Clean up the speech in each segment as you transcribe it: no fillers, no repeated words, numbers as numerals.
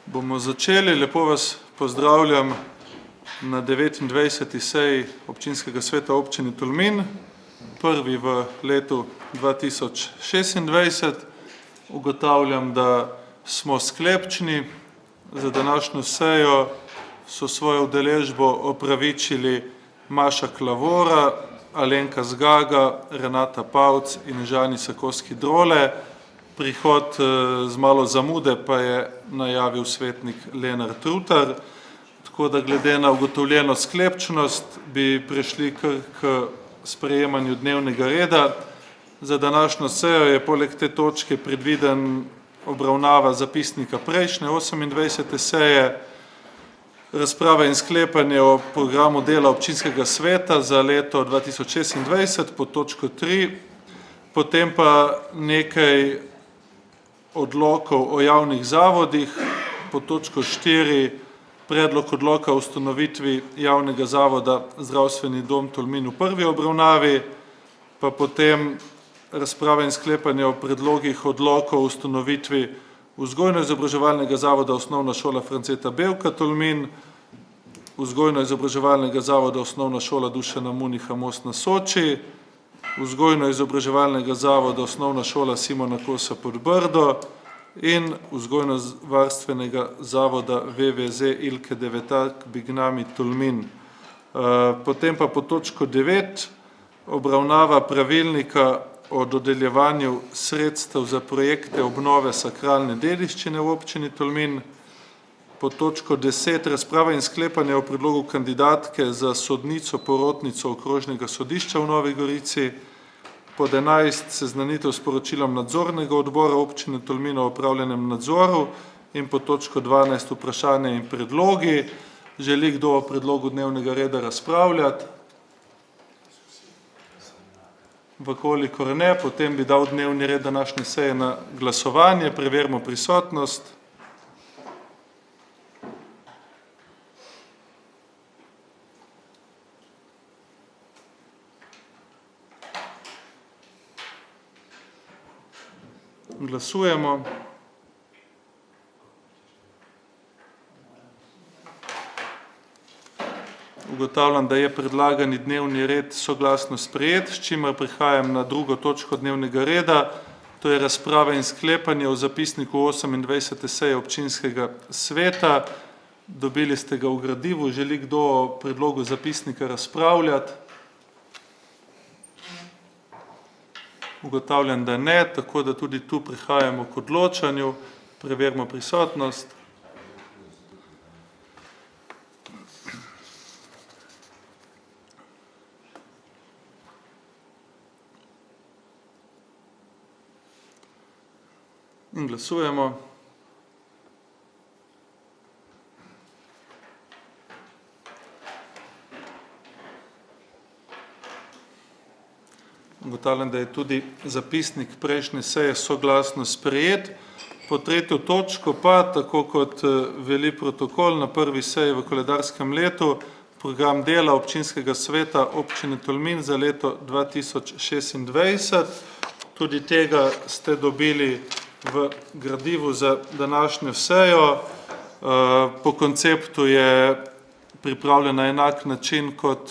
Bomo začeli. Lepo vas pozdravljam na 29. seji občinskega sveta občine Tolmin, prvi v letu 2026. Ugotavljam, da smo sklepčni. Za današnjo sejo so svojo udeležbo opravičili Maša Klavora, Alenka Zgaga, Renata Pavc in Žani Sakovski-Drole. Prihod z malo zamude pa je najavil svetnik Lenart Rutar. Tako da glede na ugotovljeno sklepčnost bi prešli kar k sprejemanju dnevnega reda. Za današnjo sejo je poleg te točke predviden obravnava zapisnika prejšnje 28. seje, razprava in sklepanje o programu dela občinskega sveta za leto 2026 pod točko 3, potem pa nekaj odlokov o javnih zavodih, pod točko 4 predlog odloka o ustanovitvi javnega zavoda Zdravstveni dom Tolmin v prvi obravnavi, pa potem razprave in sklepanje o predlogih odlokov o ustanovitvi vzgojno-izobraževalnega zavoda Osnovna šola Franceta Bevka Tolmin, vzgojno-izobraževalnega zavoda Osnovna šola Dušana Muniha Most na Soči, vzgojno-izobraževalnega zavoda Osnovna šola Simona Kosa Podbrdo in vzgojno-varstvenega zavoda VVZ Ilke Devetak Bignami Tolmin. Potem pa pod točko 9 obravnava pravilnika o dodeljevanju sredstev za projekte obnove sakralne dediščine v občini Tolmin. Pod točko 10 razprava in sklepanje o predlogu kandidatke za sodnico porotnico okrožnega sodišča v Novi Gorici. Pod 11 seznanitev s poročilom nadzornega odbora občine Tolmin o opravljenem nadzoru in pod točko 12 vprašanje in predlogi. Želi kdo o predlogu dnevnega reda razpravljati? Vkolikor ne, potem bi dal dnevni red današnje seje na glasovanje. Preverimo prisotnost. Glasujemo. Ugotavljam, da je predlagani dnevni red soglasno sprejet, s čimer prihajam na drugo točko dnevnega reda, to je razprava in sklepanje o zapisniku 28. seje občinskega sveta. Dobili ste ga v gradivu. Želi kdo o predlogu zapisnika razpravljati? Ugotavljam, da ne, tako da tudi tu prihajamo k odločanju. Preverimo prisotnost. In glasujemo. Ugotavljam, da je tudi zapisnik prejšnje seje soglasno sprejet. Po tretjo točko pa, tako kot veli protokol na prvi seji v koledarskem letu, program dela občinskega sveta občine Tolmin za leto 2026. Tudi tega ste dobili v gradivu za današnjo sejo. Po konceptu je pripravljen na enak način kot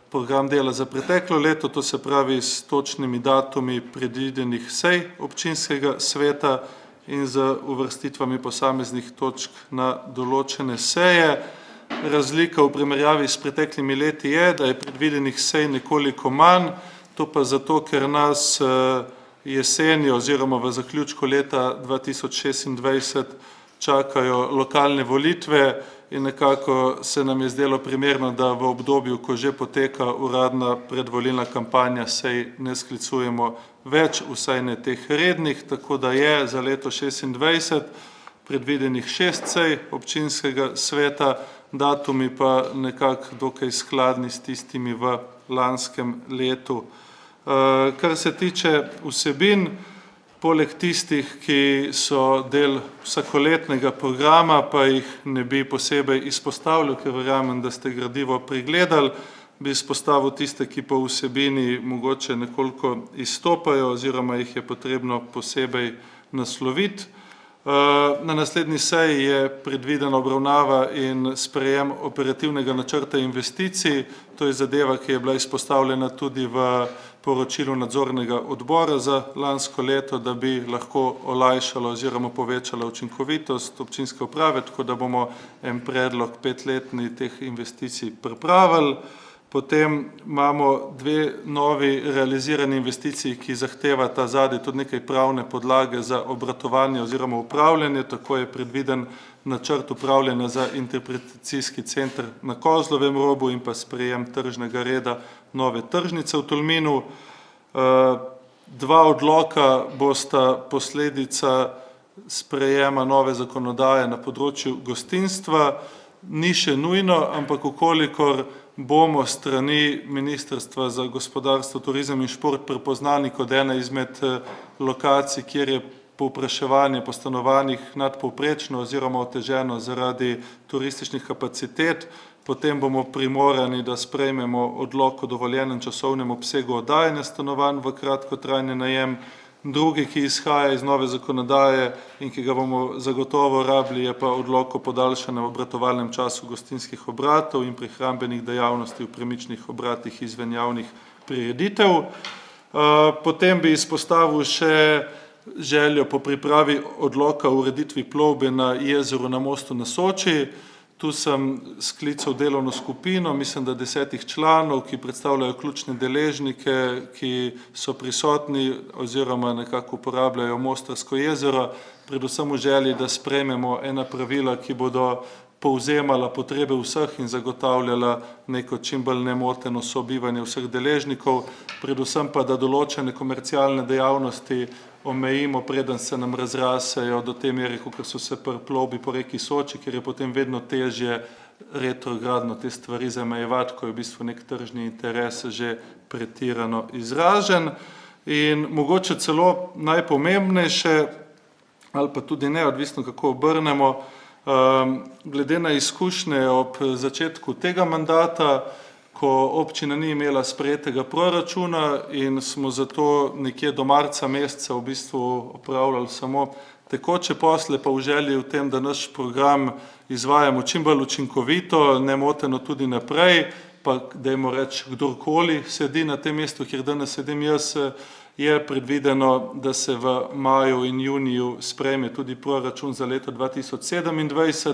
program dela za preteklo leto, to se pravi s točnimi datumi predvidenih sej občinskega sveta in z uvrstitvami posameznih točk na določene seje. Razlika v primerjavi s preteklimi leti je, da je predvidenih sej nekoliko manj, to pa zato, ker nas jeseni oziroma v zaključku leta 2026 čakajo lokalne volitve in nekako se nam je zdelo primerno, da v obdobju, ko že poteka uradna predvolilna kampanja, sej ne sklicujemo več, vsaj ne teh rednih, tako da je za leto 2026 predvidenih 6 sej občinskega sveta, datumi pa nekako dokaj skladni s tistimi v lanskem letu. Kar se tiče vsebin, poleg tistih, ki so del vsakoletnega programa, pa jih ne bi posebej izpostavljal, ker verjamem, da ste gradivo pregledali, bi izpostavil tiste, ki po vsebini mogoče nekoliko izstopajo oziroma jih je potrebno posebej nasloviti. Na naslednji seji je predvidena obravnava in sprejem operativnega načrta investicij. To je zadeva, ki je bila izpostavljena tudi v poročilu nadzornega odbora za lansko leto, da bi lahko olajšalo oziroma povečala učinkovitost občinske uprave, tako da bomo en predlog 5-letni teh investicij pripravili. Potem imamo dve novi realizirani investiciji, ki zahtevata zadaj tudi nekaj pravne podlage za obratovanje oziroma upravljanje. Tako je predviden načrt upravljanja za interpretacijski center na Kozlovem robu in pa sprejem tržnega reda nove tržnice v Tolminu. Dva odloka bosta posledica sprejema nove zakonodaje na področju gostinstva. Ni še nujno, ampak ukolikor bomo strani Ministrstva za gospodarstvo, turizem in šport prepoznani kot ena izmed lokacij, kjer je povpraševanje po stanovanjih nadpovprečno oziroma oteženo zaradi turističnih kapacitet, potem bomo primorani, da sprejmemo odlok o dovoljenem časovnem obsegu oddajanja stanovanj v kratkotrajni najem. Drugi, ki izhaja iz nove zakonodaje in ki ga bomo zagotovo rabili, je pa odlok o podaljšanem obratovalnem času gostinskih obratov in prehrambenih dejavnosti v premičnih obratih izven javnih prireditev. Potem bi izpostavil še željo po pripravi odloka o ureditvi plovbe na jezeru na Mostu na Soči. Tu sem sklical delovno skupino, mislim, da 10 članov, ki predstavljajo ključne deležnike, ki so prisotni oziroma nekako uporabljajo Mostarsko jezero, predvsem v želji, da sprejmemo ena pravila, ki bodo povzemala potrebe vseh in zagotavljala neko čim bolj nemoteno sobivanje vseh deležnikov, predvsem pa, da določene komercialne dejavnosti omejimo, preden se nam razrasejo do te mere, kot so se pri plovbi po reki Soči, ker je potem vedno težje retrogradno te stvari zamejevati, ko je v bistvu nek tržni interes že pretirano izražen. In mogoče celo najpomembnejše, ali pa tudi neodvisno, kako obrnemo, glede na izkušnje ob začetku tega mandata, ko občina ni imela sprejetega proračuna in smo zato nekje do marca meseca v bistvu opravljali samo tekoče posle, pa v želji v tem, da naš program izvajamo čim bolj učinkovito, nemoteno tudi naprej, pa dajmo reči, kdorkoli sedi na tem mestu, kjer danes sedim jaz, je predvideno, da se v maju in juniju sprejme tudi proračun za leto 2027,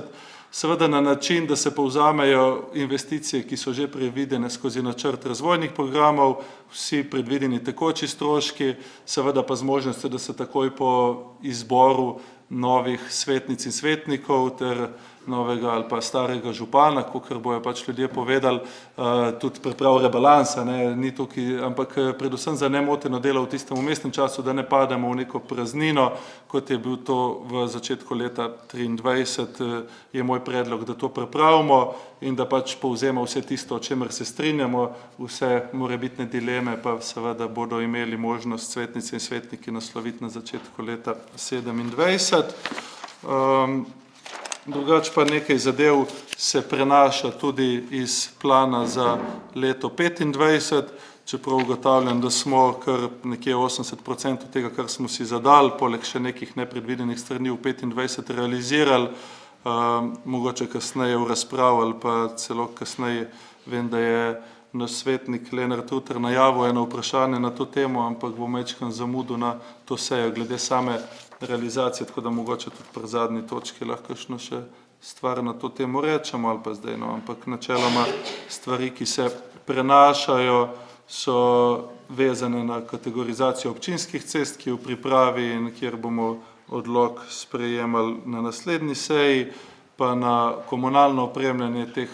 seveda na način, da se povzamejo investicije, ki so že predvidene skozi načrt razvojnih programov, vsi predvideni tekoči stroški, seveda pa z možnostjo, da se takoj po izboru novih svetnic in svetnikov ter novega ali pa starega župana, kakor bojo pač ljudje povedali, tudi priprav rebalansa, ni tukaj, ampak predvsem za nemoteno delo v tistem umestnem času, da ne pademo v neko praznino, kot je bil to v začetku leta 2023, je moj predlog, da to pripravimo in da pač povzema vse tisto, o čemer se strinjamo, vse morebitne dileme pa seveda bodo imeli možnost svetnice in svetniki nasloviti na začetku leta 2027. Drugače pa nekaj zadev se prenaša tudi iz plana za leto 2025, čeprav ugotavljam, da smo kar nekje 80% tega, kar smo si zadali, poleg še nekih nepredvidenih strani v 2025 realizirali, mogoče kasneje v razpravi ali pa celo kasneje, vem, da je naš svetnik Lenart Ruter najavil eno vprašanje na to temo, ampak bom majčkeno zamudil na to sejo glede same realizacije, tako da mogoče tudi pri zadnji točki lahko kakšno še stvar na to temo rečemo ali pa zdaj, ampak načeloma stvari, ki se prenašajo, so vezane na kategorizacijo občinskih cest, ki je v pripravi in kjer bomo odlok sprejemali na naslednji seji, pa na komunalno opremljanje teh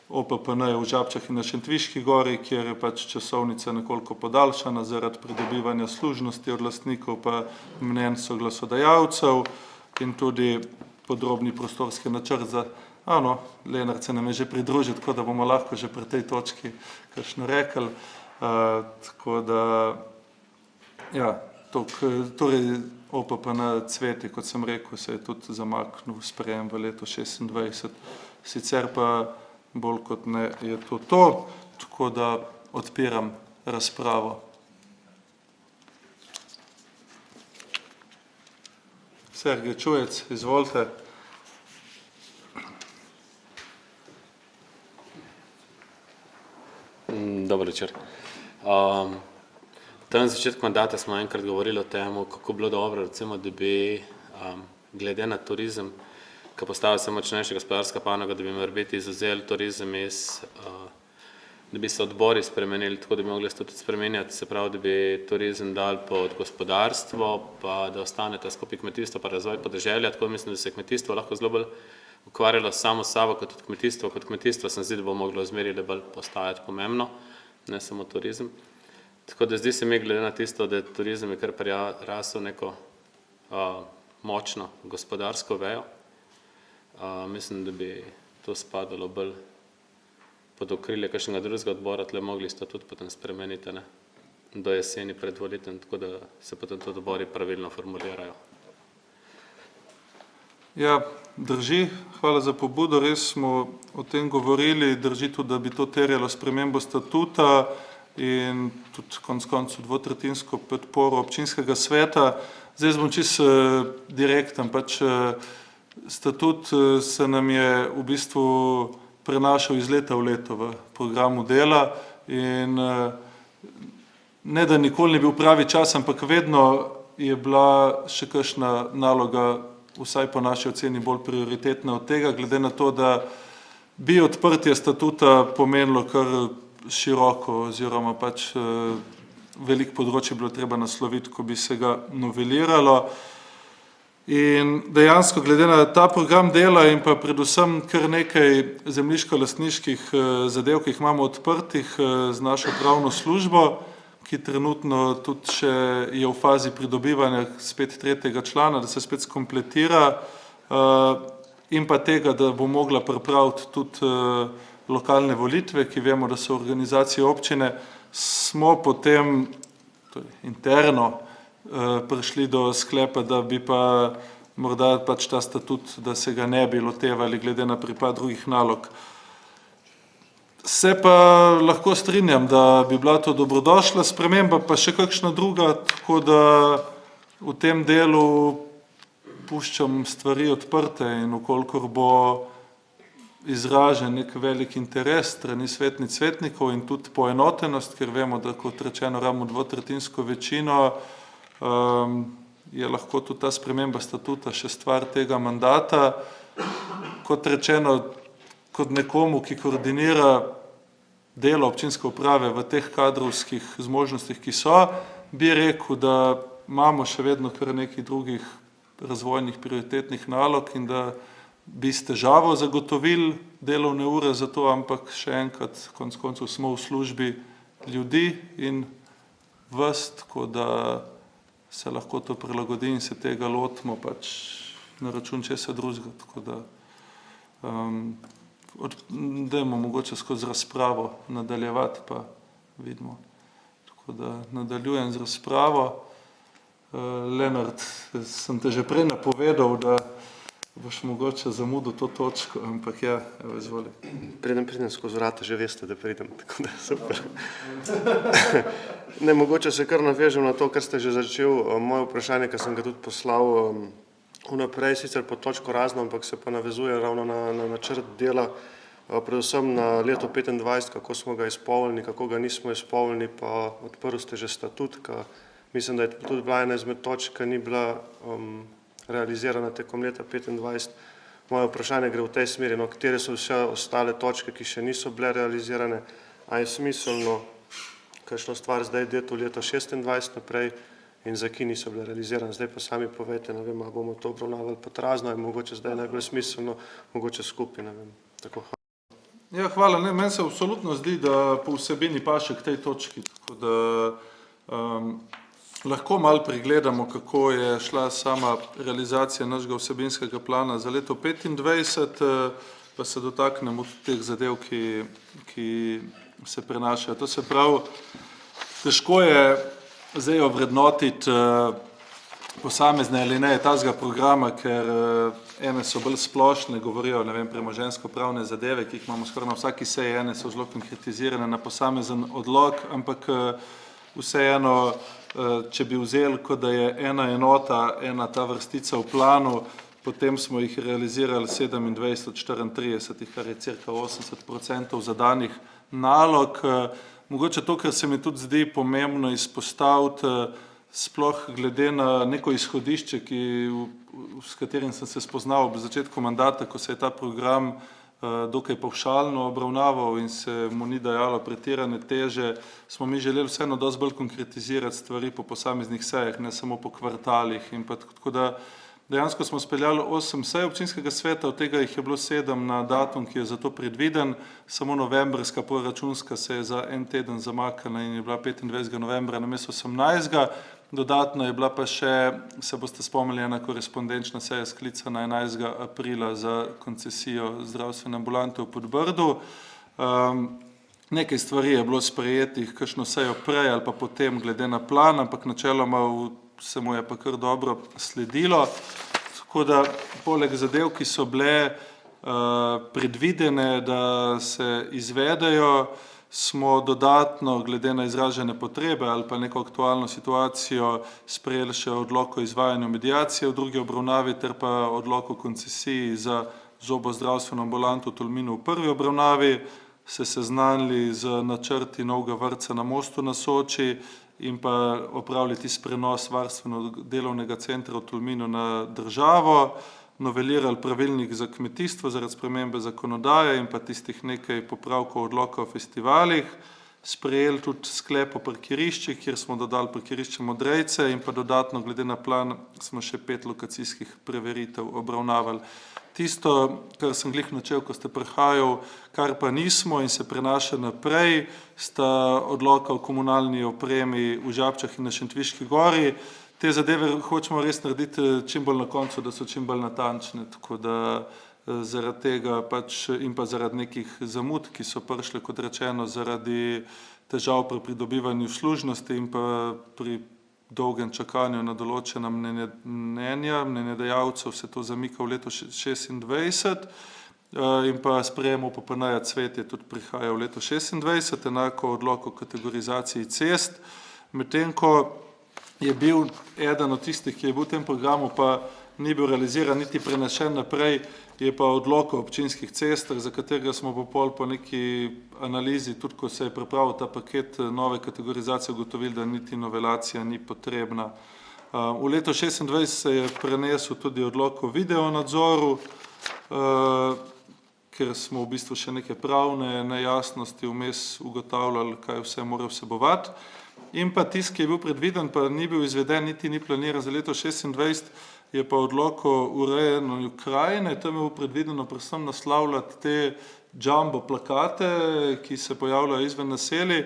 OPPN-jev v Žabčah in na Šentviški gori, kjer je pač časovnica nekoliko podaljšana zaradi pridobivanja služnosti od lastnikov pa mnenj soglasodajalcev in tudi podrobni prostorski načrt za, Lenart se nam je že pridružil, tako da bomo lahko že pri tej točki kakšno rekli, tako da, torej OPPN Cveti, kot sem rekel, se je tudi zamaknil sprejem v leto 2026, sicer pa bolj kot ne je to, tako da odpiram razpravo. Sergej Čujec, izvolite. Dober večer. Tam na začetku mandata smo enkrat govorili o tem, kako bilo dobro, recimo, da bi glede na turizem, ki postavlja se močnejša gospodarska panoga, da bi morebiti izvzeli turizem da bi se odbori spremenili, tako da bi mogli tudi spremenjati, se pravi, da bi turizem dal pod gospodarstvo, pa da ostane ta skupaj kmetijstvo pa razvoj podeželja, tako mislim, da se kmetijstvo lahko zelo bolj ukvarjalo samo s sabo kot kmetijstvo se zdi, da bo moglo zmerili bolj postajati pomembno, ne samo turizem. Tako da zdi se mi glede na tisto, da turizem je kar rasel neko močno gospodarsko vejo. Mislim, da bi to spadalo bolj pod okrilje kakšnega drugega odbora, tle mogli sta tudi potem spremeniti, ne, do jeseni pred volitvam, tako da se potem tudi odbori pravilno formulirajo. Ja, drži, hvala za pobudo, res smo o tem govorili, drži tudi, da bi to terjalo spremembo statuta in tudi konec koncev dvotretjinsko podporo občinskega sveta. Zdaj bom čisto direkten, pač statut se nam je v bistvu prenašal iz leta v leto v programu dela in ne da nikoli ni bil pravi čas, ampak vedno je bila še kakšna naloga, vsaj po naši oceni, bolj prioritetna od tega, glede na to, da bi odprtje statuta pomenilo kar široko oziroma pač veliko področje bilo treba nasloviti, ko bi se ga noveliralo. In dejansko glede na ta program dela in pa predvsem kar nekaj zemljiško-lastniških zadev, ki jih imamo odprtih z našo pravno službo, ki trenutno tudi še je v fazi pridobivanja spet tretjega člana, da se spet skompletira in pa tega, da bo mogla pripraviti tudi lokalne volitve, ki vemo, da so organizacije občine, smo potem interno prišli do sklepa, da bi pa morda pač ta statut, da se ga ne bi lotevali glede na pripad drugih nalog. Se pa lahko strinjam, da bi bila to dobrodošla sprememba, pa še kakšna druga, tako da v tem delu puščam stvari odprte in vkolikor bo izražen nek velik interes strani svetnikov in tudi poenotenost, ker vemo, da kot rečeno rabimo dvotretjinsko večino, je lahko tudi ta sprememba statuta še stvar tega mandata. Kot rečeno, kot nekomu, ki koordinira delo občinske uprave v teh kadrovskih zmožnostih, ki so, bi rekel, da imamo še vedno kar nekaj drugih razvojnih prioritetnih nalog in da bi s težavo zagotovili delovne ure za to, ampak še enkrat, konec koncev smo v službi ljudi in vas, tako da se lahko to prilagodi in se tega lotimo pač na račun česa drugega, tako da dajmo mogoče skozi razpravo nadaljevati, pa vidimo. Tako da nadaljujem z razpravo. Lenart, sem te že prej napovedal, da boš mogoče zamudil to točko, ampak ja, evo, izvoli. Pridem skozi vrata, že veste, da pridem, tako da super. Ne, mogoče se kar navežem na to, kar ste že začel, moje vprašanje, ki sem ga tudi poslal vnaprej, sicer po točko razno, ampak se pa navezuje ravno na načrt dela, predvsem na leto 25, kako smo ga izpolnili, kako ga nismo izpolnili, pa odprli ste že statut, ki mislim, da je tudi bila ena izmed točk, ki ni bila realizirana tekom leta 25. Moje vprašanje gre v tej smeri, no, katere so vse ostale točke, ki še niso bile realizirane, a je smiselno kakšno stvar zdaj deti v leto 26 naprej in za ki niso bile realizirane. Zdaj pa sami povejte, ne vem, ali bomo to obravnavali potrazno, je mogoče zdaj najbolj smiselno, mogoče skupaj, ne vem. Tako, hvala. Ja, hvala. Ne, meni se absolutno zdi, da po vsebini paše k tej točki, tako da lahko malo pregledamo, kako je šla sama realizacija našega vsebinskega plana za leto 25, pa se dotaknemo teh zadev, ki se prenašajo. To se pravi, težko je zdaj ovrednotiti posamezne alineje tazga programa, ker ene so bolj splošne, govorijo, ne vem, premoženjsko-pravne zadeve, ki jih imamo skoraj na vsaki seji, ene so zelo konkretizirane na posamezen odlok, ampak vseeno če bi vzeli, kot da je ena enota, ena ta vrstica v planu, potem smo jih realizirali 27 od 34, kar je cirka 80% zadanih nalog. Mogoče to, kar se mi tudi zdi pomembno izpostaviti, sploh glede na neko izhodišče, s katerim sem se spoznal ob začetku mandata, ko se je ta program dokaj pavšalno obravnaval in se mu ni dajalo pretirane teže, smo mi želeli vseeno dosti bolj konkretizirati stvari po posameznih sejah, ne samo po kvartalih. In pa tako da dejansko smo speljali 8 sej občinskega sveta, od tega jih je bilo 7 na datum, ki je za to predviden, samo novembrska proračunska se je za en teden zamaknila in je bila 25. novembra namesto 18. Dodatno je bila pa še, se boste spomnili, ena korespondenčna seja sklicana 11. aprila za koncesijo zdravstvene ambulante v Podbrdu. Nekaj stvari je bilo sprejetih, kakšno sejo prej ali pa potem glede na plan, ampak načeloma se mu je pa kar dobro sledilo. Tako da poleg zadev, ki so bile predvidene, da se izvedejo, smo dodatno, glede na izražene potrebe ali pa neko aktualno situacijo, sprejeli še odlok o izvajanju mediacije v drugi obravnavi ter pa odlok o koncesiji za zobozdravstveno ambulanto v Tolminu v prvi obravnavi, se seznanili z načrti novega vrtca na Mostu na Soči in pa opravili tisti prenos varstveno-delovnega centra v Tolminu na državo, novelirali pravilnik za kmetijstvo zaradi spremembe zakonodaje in pa tistih nekaj popravkov odloka o festivalih, sprejeli tudi sklep o parkiriščih, kjer smo dodali parkirišče Modrejce in pa dodatno glede na plan smo še 5 lokacijskih preveritev obravnavali. Tisto, kar sem glih načel, ko ste prihajal, kar pa nismo in se prenaša naprej, sta odloka o komunalni opremi v Žabčah in na Šentviški gori. Te zadeve hočemo res narediti čim bolj na koncu, da so čim bolj natančne, tako da zaradi tega pač in pa zaradi nekih zamud, ki so prišle, kot rečeno, zaradi težav pri pridobivanju služnosti in pa pri dolgem čakanju na določena mnenjedajalcev, se to zamika v leto 26 in pa sprejemu PPN-ja Cvetje tudi prihaja v leto 26, enako odlok o kategorizaciji cest, medtem ko je bil eden od tistih, ki je bil v tem programu, pa ni bil realiziran niti prenešen naprej, je pa odlok o občinskih cestah, za katerega smo po neki analizi, tudi ko se je pripravil ta paket nove kategorizacije, ugotovili, da niti novelacija ni potrebna. V leto 26 se je prenesel tudi odlok o videonadzoru, ker smo v bistvu še neke pravne nejasnosti vmes ugotavljali, kaj vse mora vsebovati. In pa tisti, ki je bil predviden, pa ni bil izveden, niti ni planiran za leto 26, je pa odlok o urejanju krajine. Tam je bilo predvideno predvsem naslavljati te jumbo plakate, ki se pojavljajo izven naselij,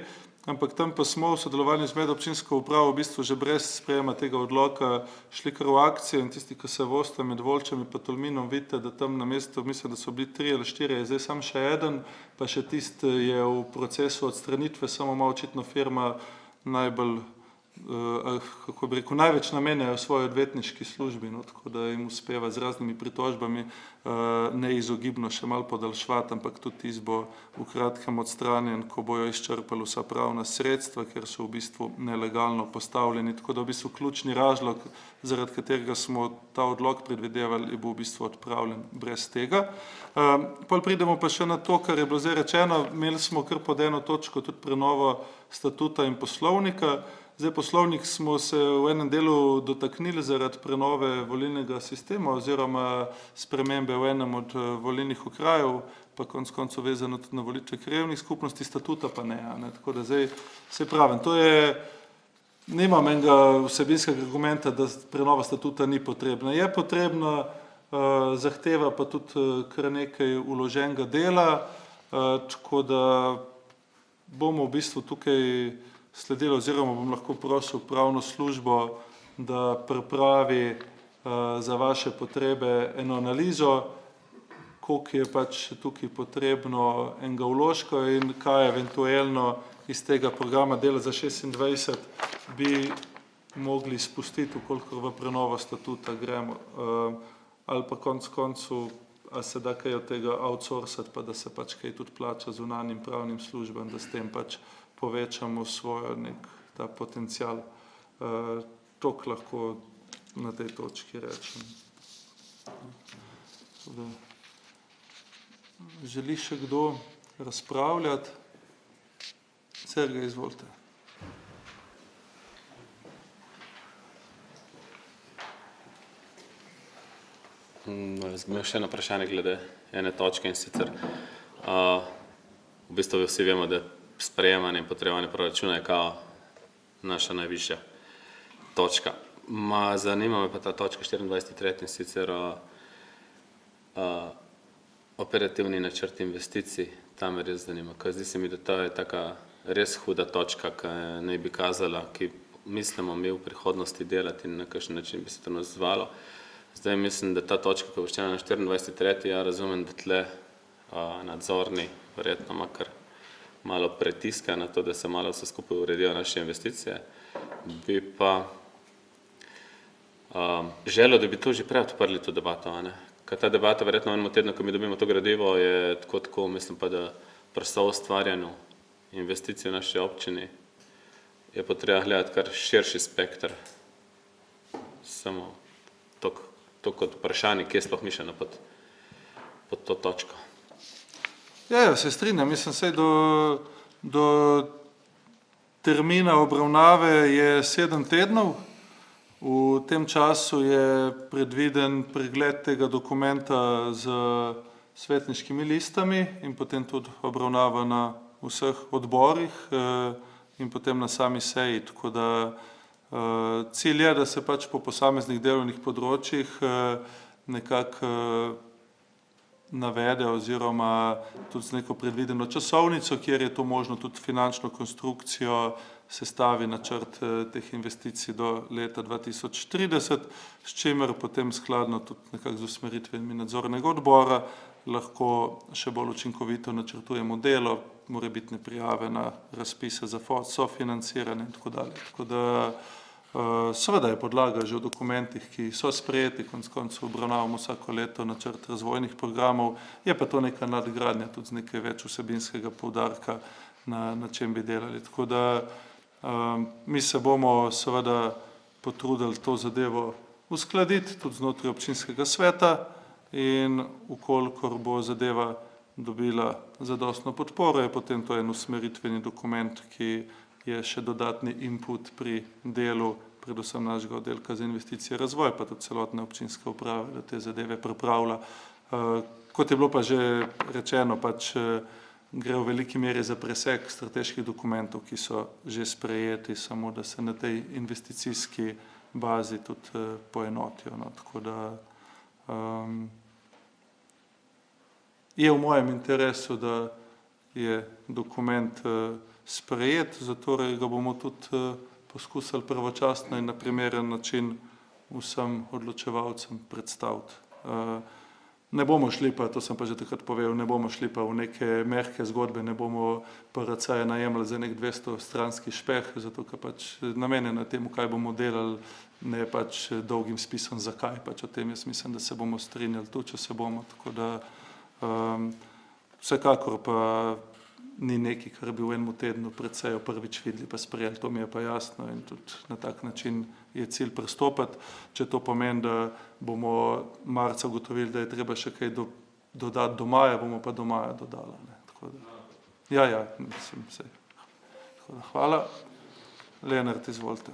ampak tam pa smo v sodelovanju z medobčinsko upravo v bistvu že brez sprejema tega odloka šli kar v akcijo in tisti, ki se vozite med Volčami pa Tolminom, vidite, da tam na mestu, mislim, da so bili 3 ali 4, je zdaj sam še eden, pa še tisti je v procesu odstranitve, samo ima očitno firma najbolj, kako bi rekel, največ namenjajo svoji odvetniški službi, no, tako da jim uspeva z raznimi pritožbami neizogibno še malo podaljšvati, ampak tudi tisti bo v kratkem odstranjen, ko bojo izčrpali vsa pravna sredstva, ker so v bistvu nelegalno postavljeni, tako da v bistvu ključni razlog, zaradi katerega smo ta odlok predvidevali, je bil v bistvu odpravljen brez tega. Pol pridemo pa še na to, kar je bilo zdaj rečeno, imeli smo kar pod eno točko tudi prenovo statuta in poslovnika. Zdaj poslovnik smo se v enem delu dotaknili zaradi prenove volilnega sistema oziroma spremembe v enem od volilnih okrajev, pa konec koncev vezano tudi na volitve krajevnih skupnosti, statuta pa ne. Tako da zdaj se pravim, to je, nimam enega vsebinskega argumenta, da prenova statuta ni potrebna. Je potrebna, zahteva pa tudi kar nekaj vloženega dela, tako da bomo v bistvu tukaj sledili oziroma bom lahko prosil pravno službo, da pripravi za vaše potrebe eno analizo, koliko je pač tukaj potrebno enega vložka in kaj eventualno iz tega programa dela za 26 bi mogli spustiti, ukolikor v prenovo statuta gremo, ali pa konec koncu, a se da kaj od tega outsourcati, pa da se pač kaj tudi plača zunanjim pravnim službam, da s tem pač povečamo svoj nek ta potencial Toliko lahko na tej točki rečem. Želi še kdo razpravljati? Sergej, izvolite. Jaz bi imel še eno vprašanje glede ene točke, in sicer v bistvu vsi vemo, da sprejemanje in potrebovanje proračuna je kao naša najvišja točka. Zanima me pa ta točka 24.3. in sicer operativni načrt investicij. Tam me res zanima, ker zdi se mi, da to je taka res huda točka, ki naj bi kazala, ki mislimo mi v prihodnosti delati in na kakšen način bi se to nazvalo. Zdaj mislim, da ta točka, ko je uvrščena na 24.3., ja razumem, da tle nadzorni verjetno ima kar malo pritiska na to, da se malo vse skupaj uredijo naše investicije. Bi pa želel, da bi tu že prej odprli to debato, ne? Ker ta debata verjetno v enem tednu, ko mi dobimo to gradivo, je tako, mislim pa, da pri soustvarjanju investicij v naši občini je potreba gledati kar širši spekter. Samo to kot vprašanje, kje je sploh mišljeno pod to točko. Ja, se strinjam. Mislim, saj do termina obravnave je 7 tednov. V tem času je predviden pregled tega dokumenta z svetniškimi listami in potem tudi obravnava na vseh odborih in potem na sami seji. Tako da cilj je, da se pač po posameznih delovnih področjih nekako navede oziroma tudi z neko predvideno časovnico, kjer je to možno tudi finančno konstrukcijo, sestavi načrt teh investicij do leta 2030, s čimer potem skladno tudi nekako z usmeritvami nadzornega odbora lahko še bolj učinkovito načrtujemo delo, morebitne prijave na razpise za sofinanciranje in tako dalje. Tako da seveda je podlaga že v dokumentih, ki so sprejeti, konec koncev obravnavamo vsako leto načrt razvojnih programov, je pa to neka nadgradnja tudi z nekaj več vsebinskega poudarka, na čem bi delali. Tako da mi se bomo seveda potrudili to zadevo uskladiti tudi znotraj občinskega sveta in ukolikor bo zadeva dobila zadostno podporo, je potem to en usmeritveni dokument, ki je še dodatni input pri delu predvsem našega oddelka za investicije in razvoj, pa tudi celotne občinske uprave, da te zadeve pripravlja. Kot je bilo pa že rečeno, pač gre v veliki meri za presek strateških dokumentov, ki so že sprejeti, samo da se na tej investicijski bazi tudi poenotijo. No. Tako da je v mojem interesu, da je dokument sprejet, zato ga bomo tudi poskusili pravočasno in na primeren način vsem odločevalcem predstaviti. Ne bomo šli pa, to sem pa že takrat povedal, ne bomo šli pa v neke mehke zgodbe, ne bomo PRC-je najemali za nek 200-stranski špeh, zato ker pač namenjeno temu, kaj bomo delali, ne pač dolgim spisom zakaj, pač o tem jaz mislim, da se bomo strinjali tu, če se bomo, tako da vsekakor pa ni nekaj, kar bi v enem tednu predsejo prvič videli pa sprejeli, to mi je pa jasno in tudi na tak način je cilj pristopati. Če to pomeni, da bomo marca ugotovili, da je treba še kaj dodati do maja, bomo pa do maja dodala. Ne. Tako da, ja, mislim, vse. Tako da, hvala. Lenart, izvolite.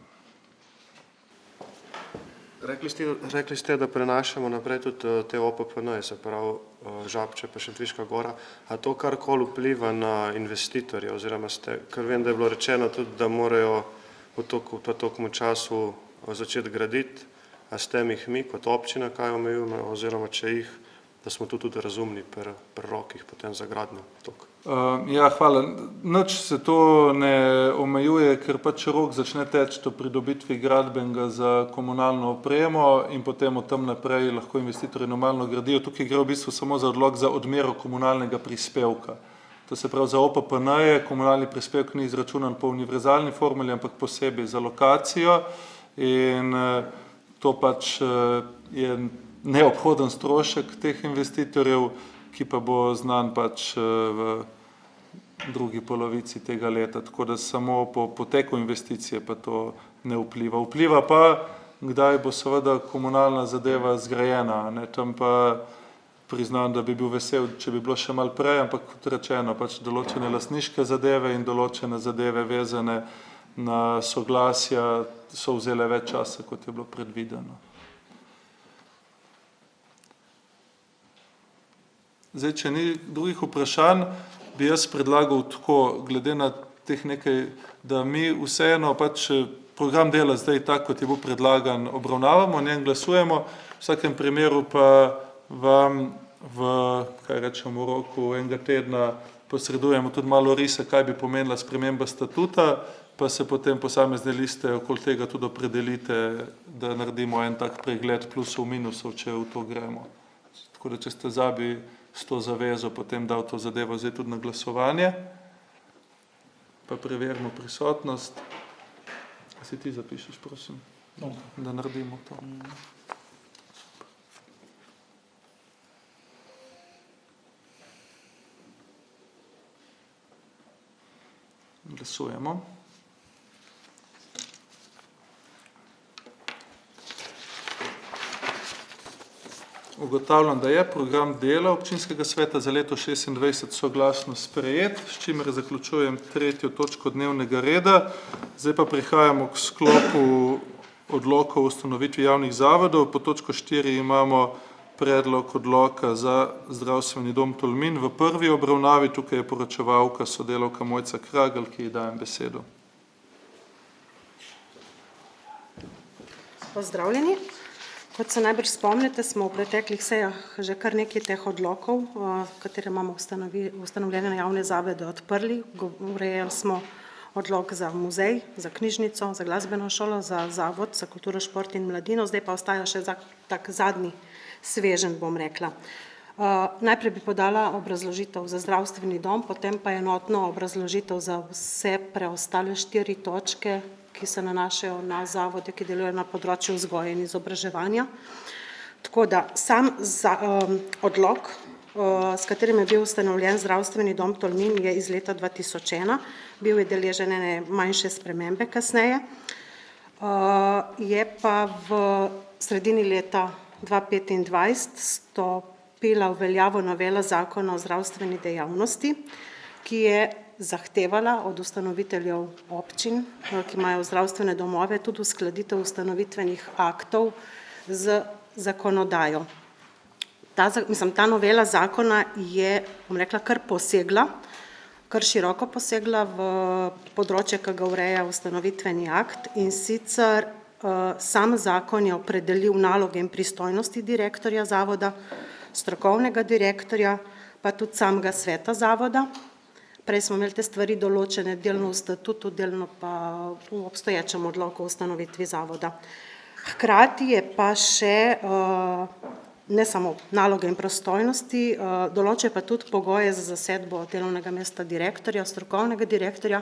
Rekli ste, da prenašamo naprej tudi te OPPN, se pravi Žabče pa Šentviška gora. A to karkoli vpliva na investitorje oziroma ker vem, da je bilo rečeno tudi, da morajo v tokom času začeti graditi, a s tem jih mi kot občina kaj omejujemo oziroma če jih, da smo tudi razumni pri rokih potem za gradnjo. Ja, hvala. Nič se to ne omejuje, ker pač rok začne teči do pridobitvi gradbenega za komunalno opremo in potem od tam naprej lahko investitorji normalno gradijo. Tukaj gre v bistvu samo za odlog za odmero komunalnega prispevka. To se pravi za OPPN-je, komunalni prispevek ni izračunan po univerzalni formuli, ampak posebej za lokacijo in to pač je neobhoden strošek teh investitorjev, ki pa bo znan pač v drugi polovici tega leta, tako da samo po poteku investicije pa to ne vpliva. Vpliva pa, kdaj bo seveda komunalna zadeva zgrajena, ne, tam pa priznam, da bi bil vesel, če bi bilo še malo prej, ampak kot rečeno, pač določene lastniške zadeve in določene zadeve vezane na soglasja so vzele več časa, kot je bilo predvideno. Zdaj, če ni drugih vprašanj, bi jaz predlagal tako, glede na teh nekaj, da mi vseeno pač program dela zdaj tak, kot je bil predlagan, obravnavamo, njen glasujemo, v vsakem primeru pa vam v, kaj rečemo, roku enega tedna posredujemo tudi malo rise, kaj bi pomenila sprememba statuta, pa se potem posamezne liste okoli tega tudi opredelite, da naredimo en tak pregled plusov, minusov, če v to gremo. Tako da, če ste zabi s to zavezo, potem dal to zadevo zdaj tudi na glasovanje, pa preverimo prisotnost. Si ti zapišeš, prosim, da naredimo to. Glasujemo. Ugotavljam, da je program dela občinskega sveta za leto 26 soglasno sprejet, s čimer zaključujem 3. točko dnevnega reda. Zdaj pa prihajamo k sklopu odloka o ustanovitvi javnih zavodov. Po točko 4 imamo predlog odloka za zdravstveni dom Tolmin. V prvi obravnavi tukaj je poročevalka sodelavka Mojca Kragelj, ki ji dajem besedo. Pozdravljeni. Kot se najbrž spomnite, smo v preteklih sejah že kar nekaj teh odlokov, katere imamo ustanovljene javne zavode, odprli. Urejali smo odlok za muzej, za knjižnico, za glasbeno šolo, za zavod, za kulturo, šport in mladino, zdaj pa ostaja še tak zadnji sveženj, bom rekla. Najprej bi podala obrazložitev za zdravstveni dom, potem pa enotno obrazložitev za vse preostale 4 točke, ki se nanašajo na zavode, ki delujejo na področju vzgoje in izobraževanja. Tako da sam odlok, s katerim je bil ustanovljen zdravstveni dom Tolmin, je iz leta 2001, bil je deležen ene manjše spremembe kasneje. Je pa v sredini leta 2025 stopila v veljavo novela zakona o zdravstveni dejavnosti, ki je zahtevala od ustanoviteljev občin, ki imajo zdravstvene domove, tudi uskladitev ustanovitvenih aktov z zakonodajo. Ta novela zakona je, bom rekla, kar posegla, kar široko posegla v področje, ki ga ureja ustanovitveni akt, in sicer sam zakon je opredelil naloge in pristojnosti direktorja zavoda, strokovnega direktorja, pa tudi samega sveta zavoda. Prej smo imeli te stvari določene delno v statutu, delno pa v obstoječem odloku o ustanovitvi zavoda. Hkrati je pa še ne samo naloge in pristojnosti, določa pa tudi pogoje za zasedbo delovnega mesta direktorja, strokovnega direktorja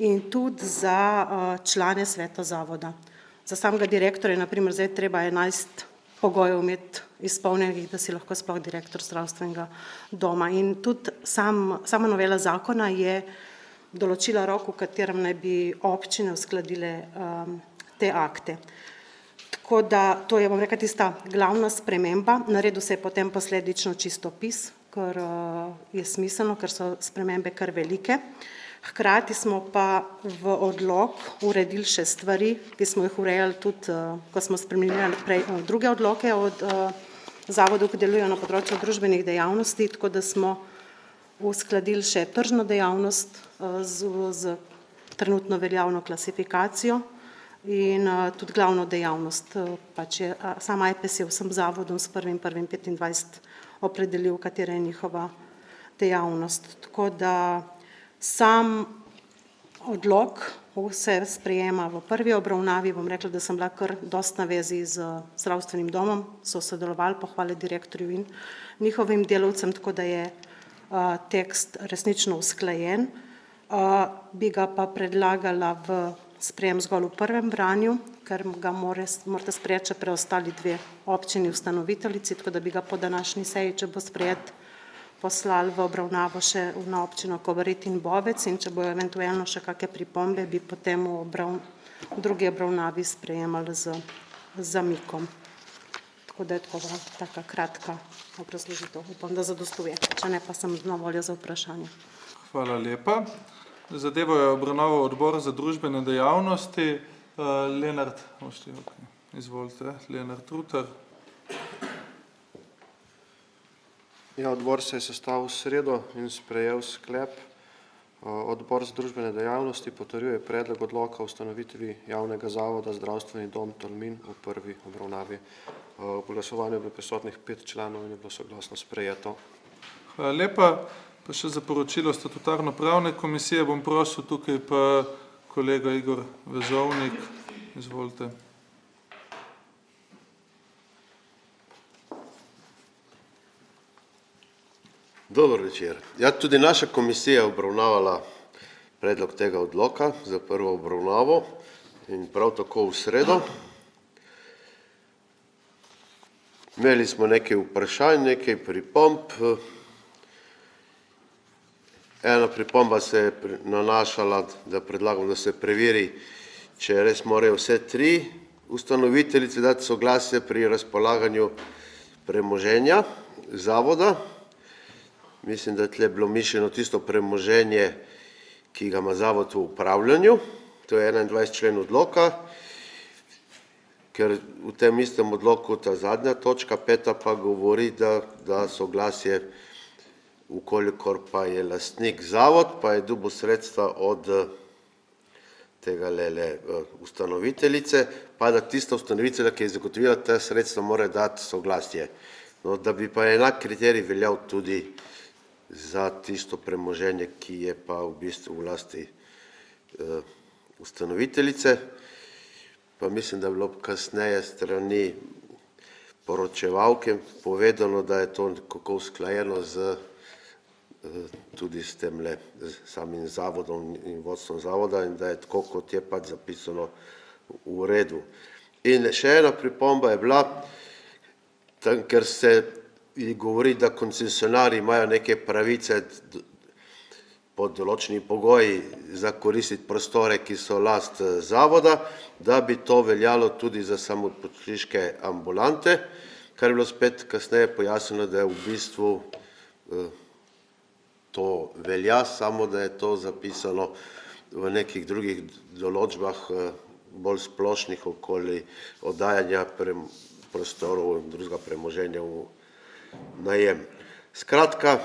in tudi za člane sveta zavoda. Za samega direktorja, na primer, zdaj treba 11 pogojev imeti izpolnjenih, da si lahko sploh direktor zdravstvenega doma. In tudi sama novela zakona je določila rok, v katerem naj bi občine uskladile te akte. Tako da to je, bom rekla, tista glavna sprememba. Naredil se je potem posledično čistopis, kar je smiselno, ker so spremembe kar velike. Hkrati smo pa v odlok uredili še stvari, ki smo jih urejali tudi, ko smo spremenili druge odloke od zavodov, ki delujejo na področju družbenih dejavnosti, tako da smo uskladili še tržno dejavnost z trenutno veljavno klasifikacijo in tudi glavno dejavnost. Pač je, sam AJPES je vsem zavodom s 1.1.25 opredelil, katera je njihova dejavnost. Tako da sam odlok se sprejema v prvi obravnavi, bom rekla, da sem bila kar dosti na vezi z zdravstvenim domom, so sodelovali, pohvale direktorju in njihovim delavcem, tako da je tekst resnično usklajen. Bi ga pa predlagala v sprejem zgolj v prvem branju, ker ga morate sprejeti še preostali 2 občini ustanoviteljici, tako da bi ga po današnji seji, če bo sprejet, poslali v obravnavo še na občino Kobarid in Bovec in če bojo eventualno še kakšne pripombe, bi potem v drugi obravnavi sprejemali z zamikom. Tako da je taka kratka obrazložitev. Upam, da zadostuje. Če ne, pa sem na voljo za vprašanje. Hvala lepa. Zadevo je obravnaval Odbor za družbene dejavnosti. Lenart, izvolite, Lenart Rutar. Ja, odbor se je sestavil v sredo in sprejel sklep. Odbor za družbene dejavnosti potrjuje predlog odloka o ustanovitvi javnega zavoda Zdravstveni dom Tolmin v prvi obravnavi. V glasovanju je bilo prisotnih 5 članov in je bilo soglasno sprejeto. Hvala lepa. Pa še za poročilo statutarno-pravne komisije bom prosil tukaj pa kolega Igor Vezovnik. Izvolite. Dober večer. Ja, tudi naša komisija je obravnavala predlog tega odloka za prvo obravnavo in prav tako v sredo. Imeli smo nekaj vprašanj, nekaj pripomb. Ena pripomba se je nanašala, da predlagam, da se preveri, če res morajo vse 3 ustanoviteljice dati soglasje pri razpolaganju premoženja zavoda. Mislim, da je tle bilo mišljeno tisto premoženje, ki ga ima zavod v upravljanju. To je 21. člen odloka, ker v tem istem odloku ta zadnja točka, 5. pa govori, da soglasje, ukolikor pa je lastnik zavod, pa je dobil sredstva od tega ustanoviteljice, pa da tista ustanovitelja, ki je zagotovila ta sredstva, mora dati soglasje. No, da bi pa enak kriterij veljal tudi za tisto premoženje, ki je pa v bistvu v lasti ustanoviteljice. Pa mislim, da je bilo kasneje strani poročevalke povedano, da je to nekako usklajeno tudi s temle samim zavodom in vodstvom zavoda in da je tako, kot je pač zapisano v redu. In še ena pripomba je bila, ker se govori, da koncesionarji imajo neke pravice pod določenimi pogoji za koristiti prostore, ki so last zavoda, da bi to veljalo tudi za samopočiške ambulante, kar je bilo spet kasneje pojasnjeno, da je v bistvu to velja, samo da je to zapisano v nekih drugih določbah bolj splošnih okoli oddajanja prostorov in drugega premoženja v najem. Skratka,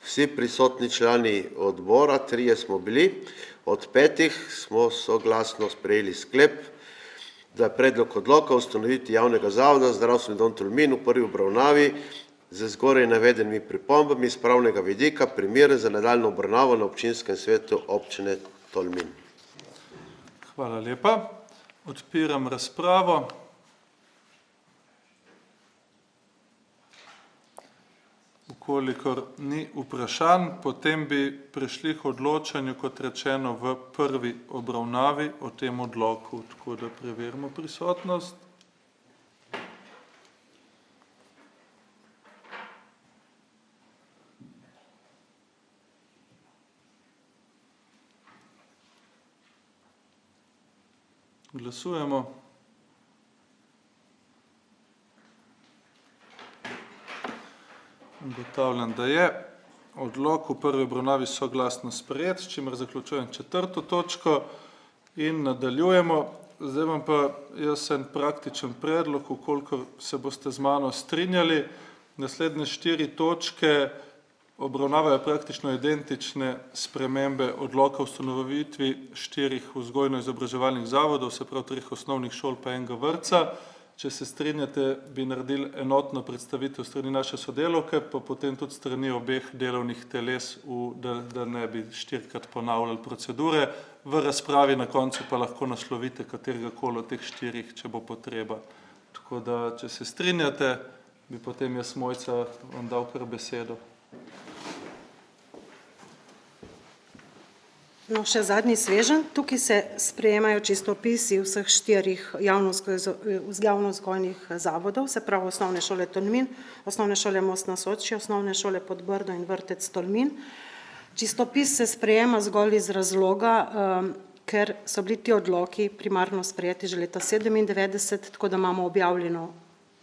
vsi prisotni člani odbora, 3 smo bili, od 5 smo soglasno sprejeli sklep, da je predlog odloka o ustanovitvi javnega zavoda Zdravstveni dom Tolmin v prvi obravnavi z zgoraj navedenimi pripombami iz pravnega vidika primeren za nadaljnjo obravnavo na občinskem svetu občine Tolmin. Hvala lepa. Odpiram razpravo. Kolikor ni vprašanj, potem bi prešli k odločanju, kot rečeno, v prvi obravnavi o tem odloku. Tako da preverimo prisotnost. Glasujemo. Ugotavljam, da je odlok v prvi obravnavi soglasno sprejet, s čimer zaključujem 4. točko in nadaljujemo. Zdaj vam pa jaz en praktičen predlog, ukolikor se boste z mano strinjali. Naslednje 4 točke obravnavajo praktično identične spremembe odloka o ustanovitvi 4 vzgojno-izobraževalnih zavodov, se pravi 3 osnovnih šol pa enega vrtca. Če se strinjate, bi naredili enotno predstavitev strani naše sodelavke, pa potem tudi strani obeh delovnih teles, da ne bi 4-krat ponavljali procedure. V razpravi na koncu pa lahko naslovite katerega koli od teh 4, če bo potreba. Tako da, če se strinjate, bi potem jaz, Mojca, vam dal kar besedo. No, še zadnji sveženj. Tukaj se sprejemajo čistopisi vseh 4 javno-vzgojnih zavodov, se pravi osnovne šole Tolmin, osnovne šole Most na Soči, osnovne šole Podbrdo in vrtec Tolmin. Čistopis se sprejema zgolj iz razloga, ker so bili ti odloki primarno sprejeti že leta 1997, tako da imamo objavljeno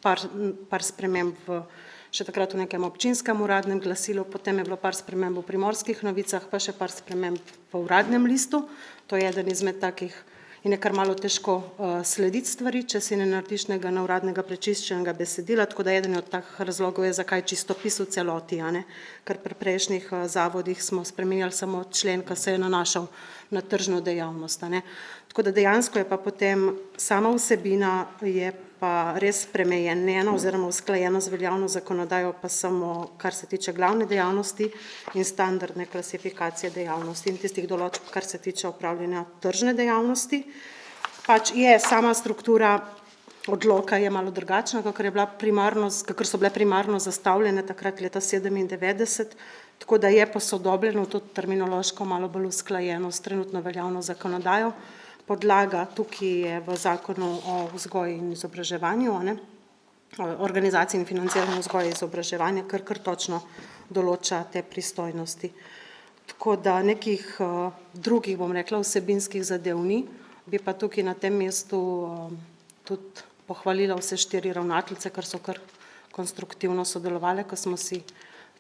par sprememb še takrat v nekem občinskem uradnem glasilu, potem je bilo par sprememb v Primorskih novicah, pa še par sprememb v uradnem listu. To je eden izmed takih in je kar malo težko slediti stvari, če si ne narediš nekega neuradnega prečiščenega besedila, tako da eden od takih razlogov je, zakaj čistopis v celoti, ker pri prejšnjih zavodih smo spremenjali samo člen, ki se je nanašal na tržno dejavnost. Tako da dejansko je pa potem sama vsebina je pa res spremenjena oziroma usklajena z veljavno zakonodajo, pa samo kar se tiče glavne dejavnosti in standardne klasifikacije dejavnosti in tistih določb, kar se tiče opravljanja tržne dejavnosti. Pač je sama struktura odloka je malo drugačna, kakor so bile primarno zastavljene takrat leta 1997, tako da je posodobljeno tudi terminološko malo bolj usklajeno s trenutno veljavno zakonodajo. Podlaga tukaj je v zakonu o vzgoji in izobraževanju, organizaciji in financiranju vzgoje in izobraževanja, kar točno določa te pristojnosti. Tako da nekih drugih, bom rekla, vsebinskih zadev ni, bi pa tukaj na tem mestu tudi pohvalila vse 4 ravnateljice, ker so kar konstruktivno sodelovali, ko smo si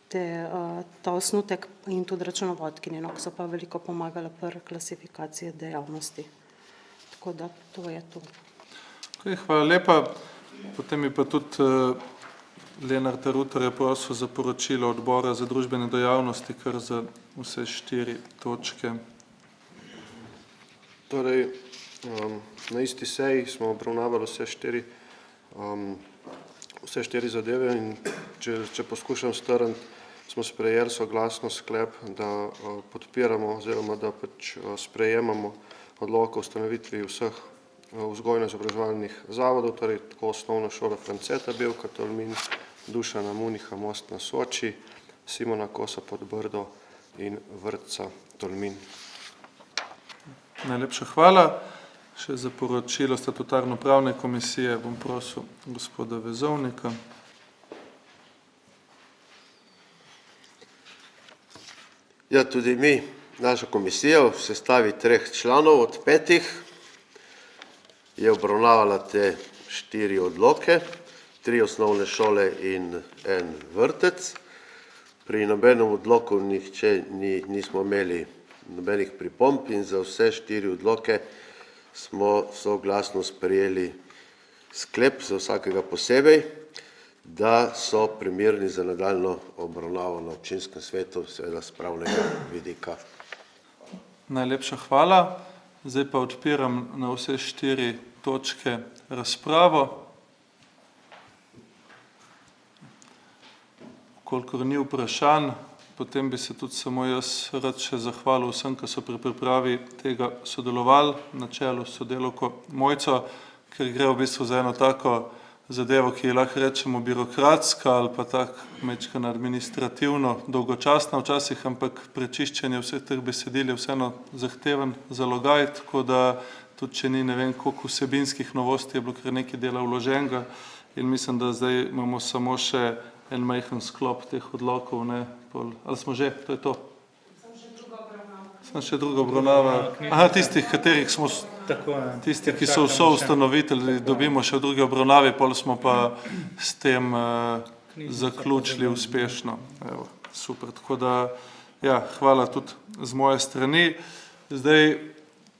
ta osnutek in tudi računovodkinje, ki so pa veliko pomagali pri klasifikaciji dejavnosti. Tako da to je to. Hvala lepa. Potem je pa tudi Lenart Rutar je prosil za poročilo odbora za družbene dejavnosti, kar za vse 4 točke. Torej, na isti seji smo obravnavali vse 4 zadeve in če poskušam strniti, smo sprejeli soglasno sklep, da podpiramo oziroma da pač sprejemamo odlok o ustanovitvi vseh vzgojno-izobraževalnih zavodov, torej tako osnovna šola Franceta Bevka Tolmin, Dušana Muniha Most na Soči, Simona Kosa Podbrdo in vrtca Tolmin. Najlepša hvala. Še za poročilo statutarno-pravne komisije bom prosil gospoda Vezovnika. Ja, tudi mi, naša komisija v sestavi 3 članov od 5 je obravnavala te 4 odloke, 3 osnovne šole in 1 vrtec. Pri nobenem odloku nismo imeli nobenih pripomb in za vse 4 odloke smo soglasno sprejeli sklep za vsakega posebej, da so primerni za nadaljnjo obravnavo na občinskem svetu, seveda s pravnega vidika. Najlepša hvala. Zdaj pa odpiram na vse 4 točke razpravo. Kolikor ni vprašanj, potem bi se tudi samo jaz rad še zahvalil vsem, ki so pri pripravi tega sodelovali, na čelu sodelavko Mojco, ker gre v bistvu za eno tako zadevo, ki je lahko rečemo birokratska ali pa tako majčkeno administrativno dolgočasna včasih, ampak prečiščenje vseh teh besedil je vseeno zahteven zalogaj, tako da tudi če ni ne vem koliko vsebinskih novosti, je bilo kar nekaj dela vloženega in mislim, da zdaj imamo samo še en majhen sklop teh odlokov, ali smo že, to je to? Samo še druga obravnava. Aha, tistih, katerih smo, tisti, ki so vso ustanovitelji, dobimo še v drugi obravnavi, pol smo pa s tem zaključili uspešno. Evo, super, tako da, ja, hvala tudi z moje strani. Zdaj,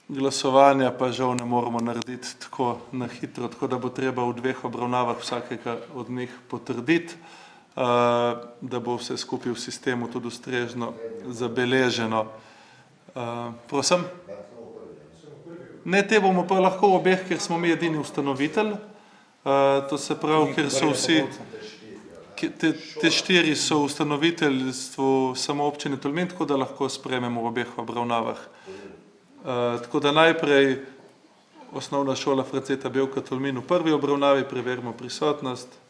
glasovanja pa žal ne moramo narediti tako na hitro, tako da bo treba v 2 obravnavah vsakega od njih potrditi, da bo vse skupaj v sistemu tudi ustrezno zabeleženo. Prosim? Ne, te bomo pa lahko v obeh, ker smo mi edini ustanovitelj, to se pravi, ker so vsi, te 4 so ustanoviteljstvu samo občine Tolmin, tako da lahko sprejmemo v obeh obravnavah. Tako da najprej osnovna šola Franceta Bevka Tolmin v prvi obravnavi, preverimo prisotnost.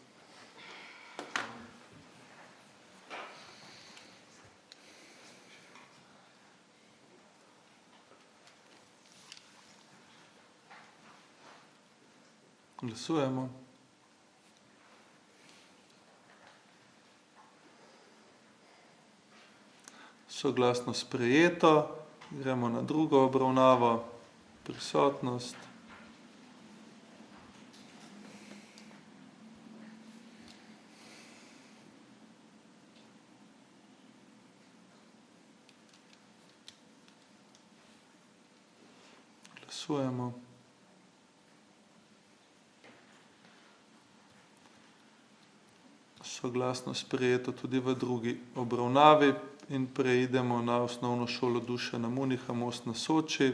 Glasujemo. Soglasno sprejeto. Gremo na drugo obravnavo. Prisotnost. Glasujemo. Soglasno sprejeto tudi v drugi obravnavi in preidemo na osnovno šolo Dušana Muniha, Most na Soči.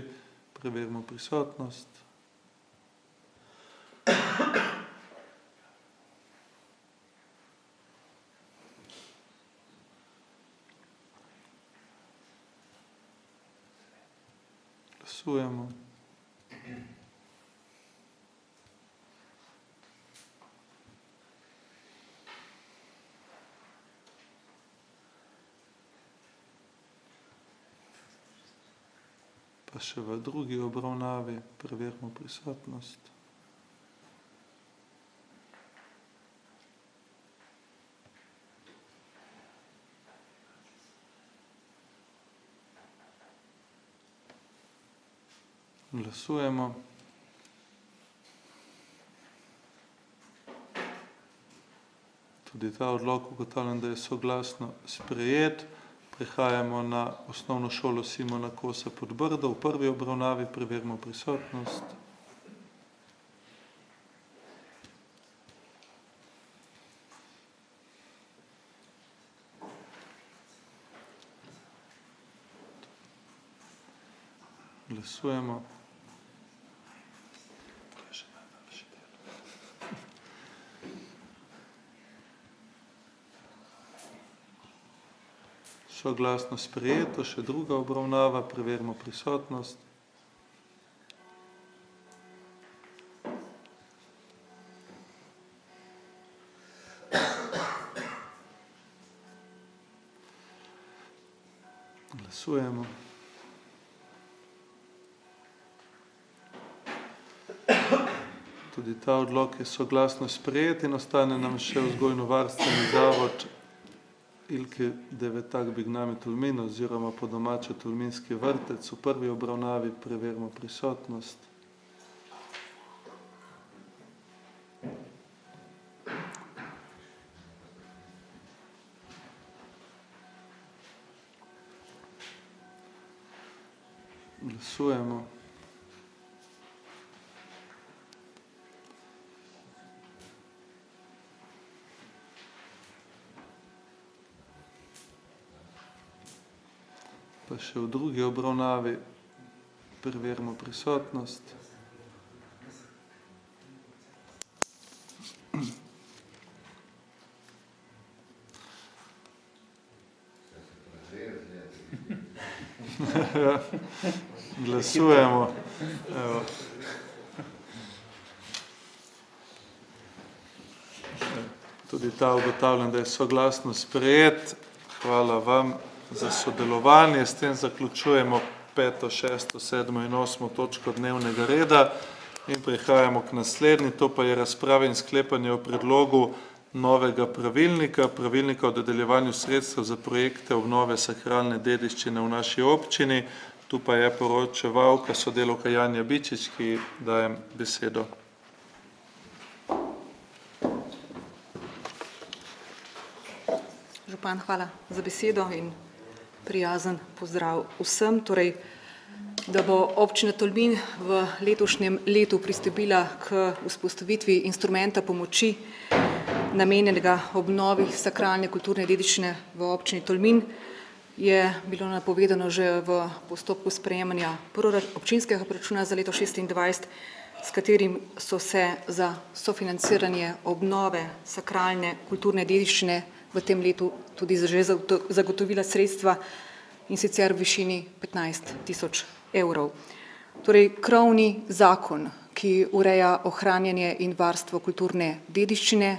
Preverimo prisotnost. Glasujemo. Pa še v drugi obravnavi preverimo prisotnost. Glasujemo. Tudi ta odlok ugotavljam, da je soglasno sprejet. Prehajamo na osnovno šolo Simona Kosa Podbrdo. V prvi obravnavi preverimo prisotnost. Glasujemo. Soglasno sprejeto, še druga obravnava, preverimo prisotnost. Glasujemo. Tudi ta odlok je soglasno sprejet in ostane nam še vzgojno-varstveni zavod Ilke Devetak Bignami Tolmin oziroma po domače Tolminski vrtec. V prvi obravnavi preverimo prisotnost. Glasujemo. Pa še v drugi obravnavi preverimo prisotnost. Glasujemo. Evo. Tudi ta ugotavljam, da je soglasno sprejet. Hvala vam za sodelovanje. S tem zaključujemo 5., 6., 7. in 8. točko dnevnega reda in prehajamo k naslednji, to pa je razprava in sklepanje o predlogu novega pravilnika o dodeljevanju sredstev za projekte obnove sakralne dediščine v naši občini. Tu pa je poročevalka, sodelavka Janja Bičič, ki dajem besedo. Župan, hvala za besedo in prijazen pozdrav vsem. Torej, da bo občina Tolmin v letošnjem letu pristopila k vzpostavitvi instrumenta pomoči namenjenega obnovi sakralne kulturne dediščine v občini Tolmin, je bilo napovedano že v postopku sprejemanja občinskega proračuna za leto 2026, s katerim so se za sofinanciranje obnove sakralne kulturne dediščine v tem letu tudi že zagotovila sredstva, in sicer v višini 15 000 evrov. Torej, krovni zakon, ki ureja ohranjanje in varstvo kulturne dediščine,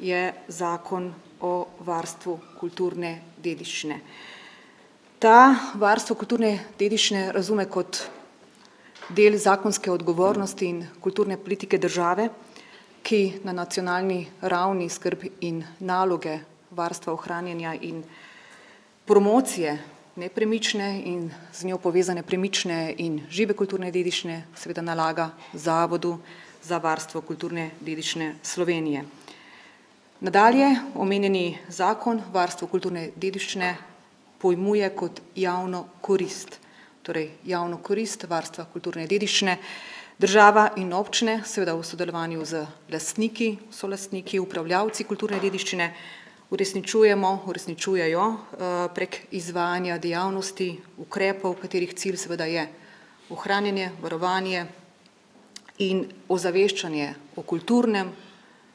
je zakon o varstvu kulturne dediščine. Ta varstvo kulturne dediščine razume kot del zakonske odgovornosti in kulturne politike države, ki na nacionalni ravni skrb in naloge varstva, ohranjanja in promocije nepremične in z njo povezane premične in žive kulturne dediščine seveda nalaga Zavodu za varstvo kulturne dediščine Slovenije. Nadalje, omenjeni zakon varstvo kulturne dediščine pojmuje kot javno korist, torej javno korist varstva kulturne dediščine. Država in občine, seveda v sodelovanju z lastniki, solastniki, upravljavci kulturne dediščine, uresničujejo prek izvajanja dejavnosti, ukrepov, katerih cilj seveda je ohranjanje, varovanje in ozaveščanje o kulturnem,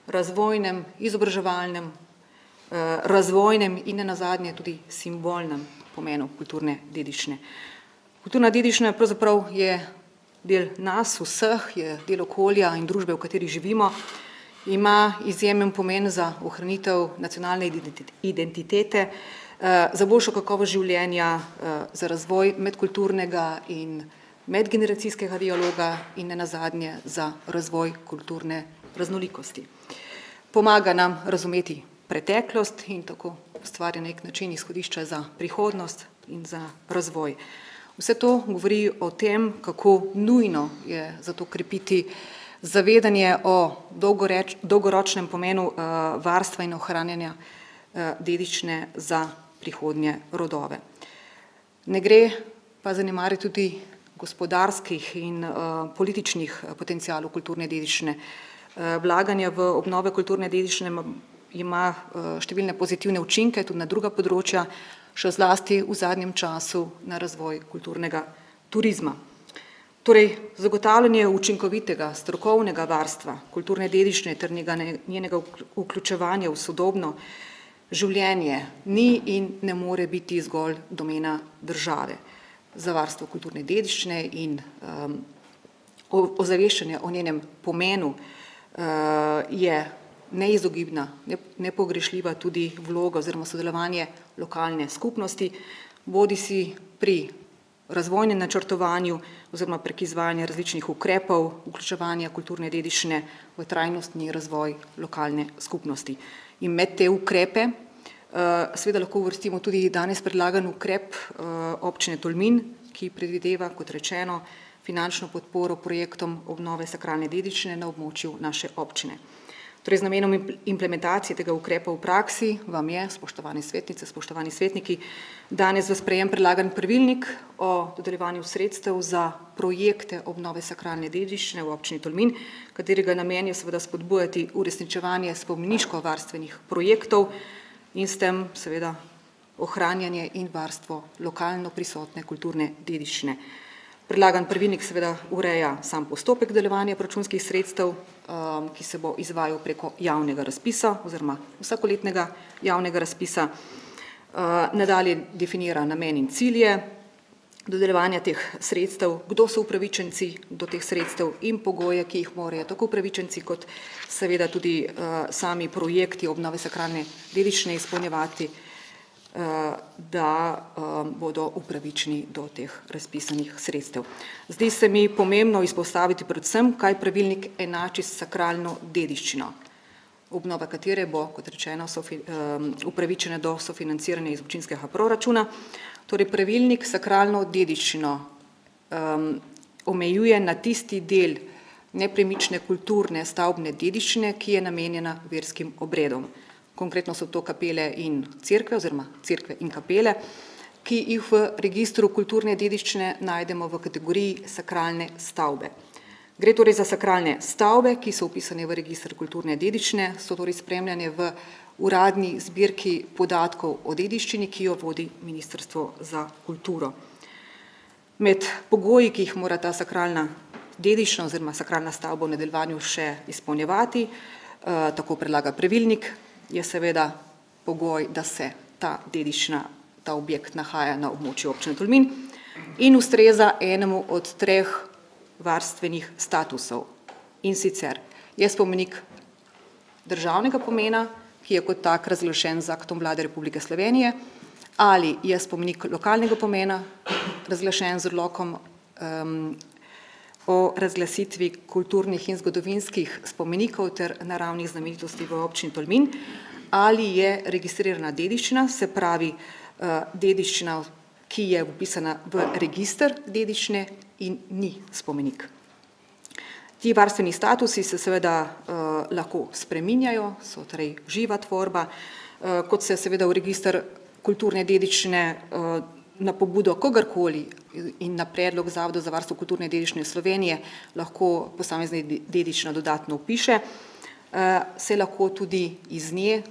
razvojnem, izobraževalnem, razvojnem in nenazadnje tudi simbolnem pomenu kulturne dediščine. Kulturna dediščina pravzaprav je del nas vseh, je del okolja in družbe, v kateri živimo, ima izjemen pomen za ohranitev nacionalne identitete, za boljšo kakovost življenja, za razvoj medkulturnega in medgeneracijskega dialoga in nenazadnje za razvoj kulturne raznolikosti. Pomaga nam razumeti preteklost in tako ustvarja na nek način izhodišča za prihodnost in za razvoj. Vse to govori o tem, kako nujno je zato krepiti zavedanje o dolgoročnem pomenu varstva in ohranjanja dediščine za prihodnje rodove. Ne gre pa zanemariti tudi gospodarskih in političnih potencialov kulturne dediščine. Vlaganje v obnove kulturne dediščine ima številne pozitivne učinke tudi na druga področja, še zlasti v zadnjem času na razvoj kulturnega turizma. Torej, zagotavljanje učinkovitega strokovnega varstva kulturne dediščine ter njenega vključevanja v sodobno življenje ni in ne more biti zgolj domena države. Za varstvo kulturne dediščine in ozaveščanje o njenem pomenu je neizogibna, nepogrešljiva tudi vloga oziroma sodelovanje lokalne skupnosti, bodisi pri razvojnem načrtovanju oziroma prek izvajanja različnih ukrepov, vključevanja kulturne dediščine v trajnostni razvoj lokalne skupnosti. In med te ukrepe seveda lahko uvrstimo tudi danes predlagan ukrep občine Tolmin, ki predvideva, kot rečeno, finančno podporo projektom obnove sakralne dediščine na območju naše občine. Torej, z namenom implementacije tega ukrepa v praksi vam je, spoštovane svetnice, spoštovani svetniki, danes v sprejem predlagan pravilnik o dodeljevanju sredstev za projekte obnove sakralne dediščine v občini Tolmin, katerega namen je seveda spodbujati uresničevanje spomeniško-varstvenih projektov in s tem seveda ohranjanje in varstvo lokalno prisotne kulturne dediščine. Predlagan pravilnik seveda ureja sam postopek delovanja proračunskih sredstev, ki se bo izvajal preko javnega razpisa oziroma vsakoletnega javnega razpisa. Nadalje definira namen in cilje dodeljevanja teh sredstev, kdo so upravičenci do teh sredstev in pogoje, ki jih morajo tako upravičenci kot seveda tudi sami projekti obnove sakralne dediščine izpolnjevati, da bodo upravičeni do teh razpisanih sredstev. Zdi se mi pomembno izpostaviti predvsem, kaj pravilnik enači s sakralno dediščino, obnova katere bo, kot rečeno, upravičena do sofinanciranja iz občinskega proračuna. Torej, pravilnik sakralno dediščino omejuje na tisti del nepremične kulturne stavbne dediščine, ki je namenjena verskim obredom. Konkretno so to kapele in cerkve oziroma cerkve in kapele, ki jih v registru kulturne dediščine najdemo v kategoriji sakralne stavbe. Gre torej za sakralne stavbe, ki so vpisane v registr kulturne dediščine, so torej spremljane v uradni zbirki podatkov o dediščini, ki jo vodi Ministrstvo za kulturo. Med pogoji, ki jih mora ta sakralna dediščina oziroma sakralna stavba v nadaljevanju še izpolnjevati, tako predlaga pravilnik, je seveda pogoj, da se ta dediščina, ta objekt nahaja na območju občine Tolmin in ustreza enemu od 3 varstvenih statusov. In sicer je spomenik državnega pomena, ki je kot tak razglašen z aktom Vlade Republike Slovenije, ali je spomenik lokalnega pomena, razglašen z odlokom o razglasitvi kulturnih in zgodovinskih spomenikov ter naravnih znamenitosti v občini Tolmin, ali je registrirana dediščina, se pravi dediščina, ki je vpisana v register dediščine in ni spomenik. Ti varstveni statusi se seveda lahko spreminjajo, so torej živa tvorba, kot se seveda v register kulturne dediščine na pobudo kogarkoli in na predlog Zavoda za varstvo kulturne dediščine Slovenije lahko posamezna dediščina dodatno vpiše, se lahko tudi iz nje,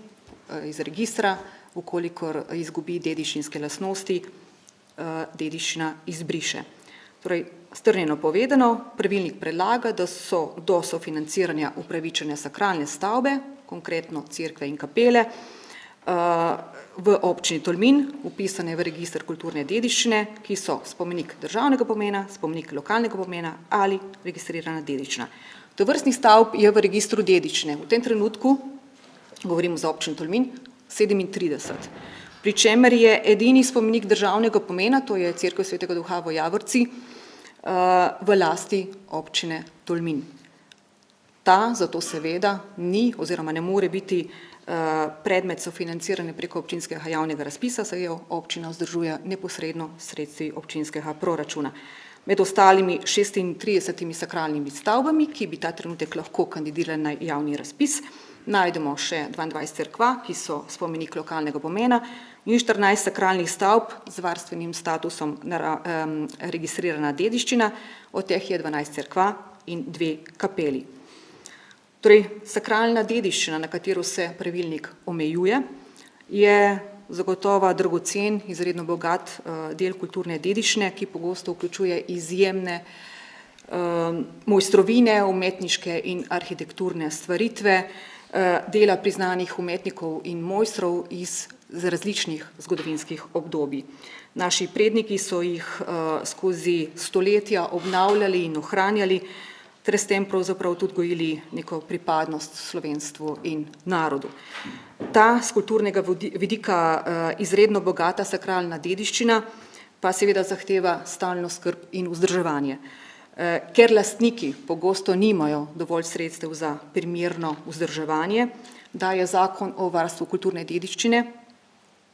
iz registra, ukolikor izgubi dediščinske lastnosti, dediščina izbriše. Torej, strnjeno povedano, pravilnik predlaga, da so do sofinanciranja upravičene sakralne stavbe, konkretno cerkve in kapele, v občini Tolmin vpisane v register kulturne dediščine, ki so spomenik državnega pomena, spomenik lokalnega pomena ali registrirana dediščina. Tovrstnih stavb je v registru dediščine v tem trenutku, govorimo za občino Tolmin, 37. Pri čemer je edini spomenik državnega pomena, to je cerkev Svetega Duha v Javorci, v lasti občine Tolmin. Ta zato seveda ni oziroma ne more biti predmet sofinanciranja preko občinskega javnega razpisa, saj jo občina vzdržuje neposredno sredstvi občinskega proračuna. Med ostalimi 36 sakralnimi stavbami, ki bi ta trenutek lahko kandidirali na javni razpis, najdemo še 22 cerkva, ki so spomenik lokalnega pomena, in 14 sakralnih stavb z varstvenim statusom registrirana dediščina, od teh je 12 cerkva in 2 kapeli. Torej, sakralna dediščina, na katero se pravilnik omejuje, je zagotovo dragocen, izredno bogat del kulturne dediščine, ki pogosto vključuje izjemne mojstrovine, umetniške in arhitekturne stvaritve, dela priznanih umetnikov in mojstrov iz različnih zgodovinskih obdobij. Naši predniki so jih skozi stoletja obnavljali in ohranjali, ter s tem pravzaprav tudi gojili neko pripadnost slovenstvu in narodu. Ta z kulturnega vidika izredno bogata sakralna dediščina pa seveda zahteva stalno skrb in vzdrževanje. Ker lastniki pogosto nimajo dovolj sredstev za primerno vzdrževanje, daje zakon o varstvu kulturne dediščine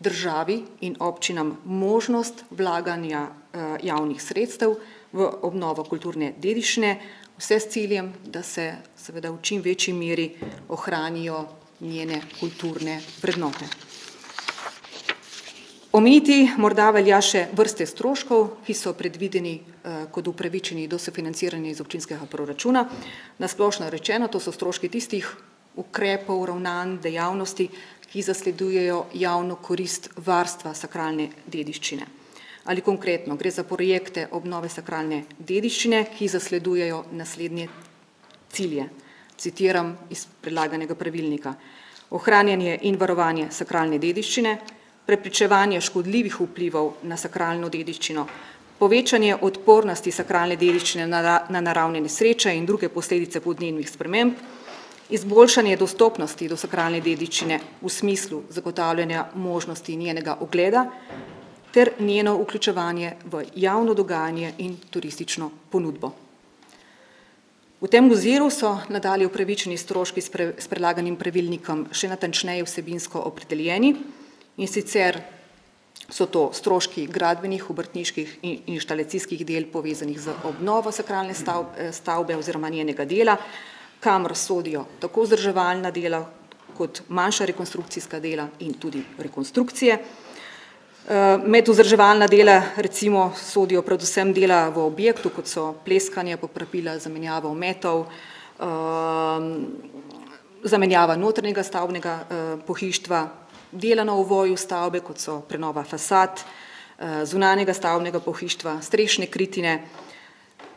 državi in občinam možnost vlaganja javnih sredstev v obnovo kulturne dediščine, vse s ciljem, da se seveda v čim večji meri ohranijo njene kulturne vrednote. Omeniti morda velja še vrste stroškov, ki so predvideni kot upravičeni do sofinanciranja iz občinskega proračuna. Na splošno rečeno, to so stroški tistih ukrepov, ravnanj, dejavnosti, ki zasledujejo javno korist varstva sakralne dediščine. Ali konkretno, gre za projekte obnove sakralne dediščine, ki zasledujejo naslednje cilje. Citiram iz predlaganega pravilnika. Ohranjanje in varovanje sakralne dediščine, preprečevanje škodljivih vplivov na sakralno dediščino, povečanje odpornosti sakralne dediščine na naravne nesreče in druge posledice podnebnih sprememb, izboljšanje dostopnosti do sakralne dediščine v smislu zagotavljanja možnosti njenega ogleda ter njeno vključevanje v javno dogajanje in turistično ponudbo. V tem oziru so nadalje upravičeni stroški s predlaganim pravilnikom še natančneje vsebinsko opredeljeni, in sicer so to stroški gradbenih, obrtniških in inštalacijskih del povezanih z obnovo sakralne stavbe oziroma njenega dela, kamor sodijo tako vzdrževalna dela kot manjša rekonstrukcijska dela in tudi rekonstrukcije. Med vzdrževalna dela recimo sodijo predvsem dela v objektu, kot so pleskanje, popravila, zamenjava ometov, zamenjava notranjega stavbnega pohištva, dela na ovoju stavbe, kot so prenova fasad, zunanjega stavbnega pohištva, strešne kritine.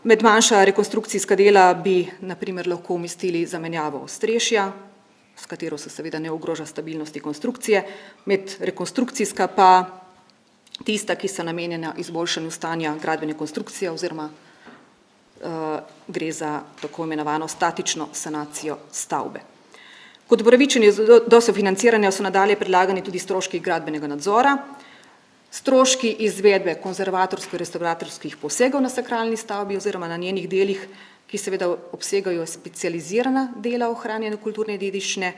Med manjša rekonstrukcijska dela bi na primer lahko umestili zamenjavo ostrešja, s katero se seveda ne ogroža stabilnosti konstrukcije, med rekonstrukcijska pa tista, ki so namenjena izboljšanju stanja gradbene konstrukcije oziroma gre za tako imenovano statično sanacijo stavbe. Kot upravičeni do sofinanciranja so nadalje predlagani tudi stroški gradbenega nadzora. Stroški izvedbe konzervatorsko-restauratorskih posegov na sakralni stavbi oziroma na njenih delih, ki seveda obsegajo specializirana dela ohranjene kulturne dediščine,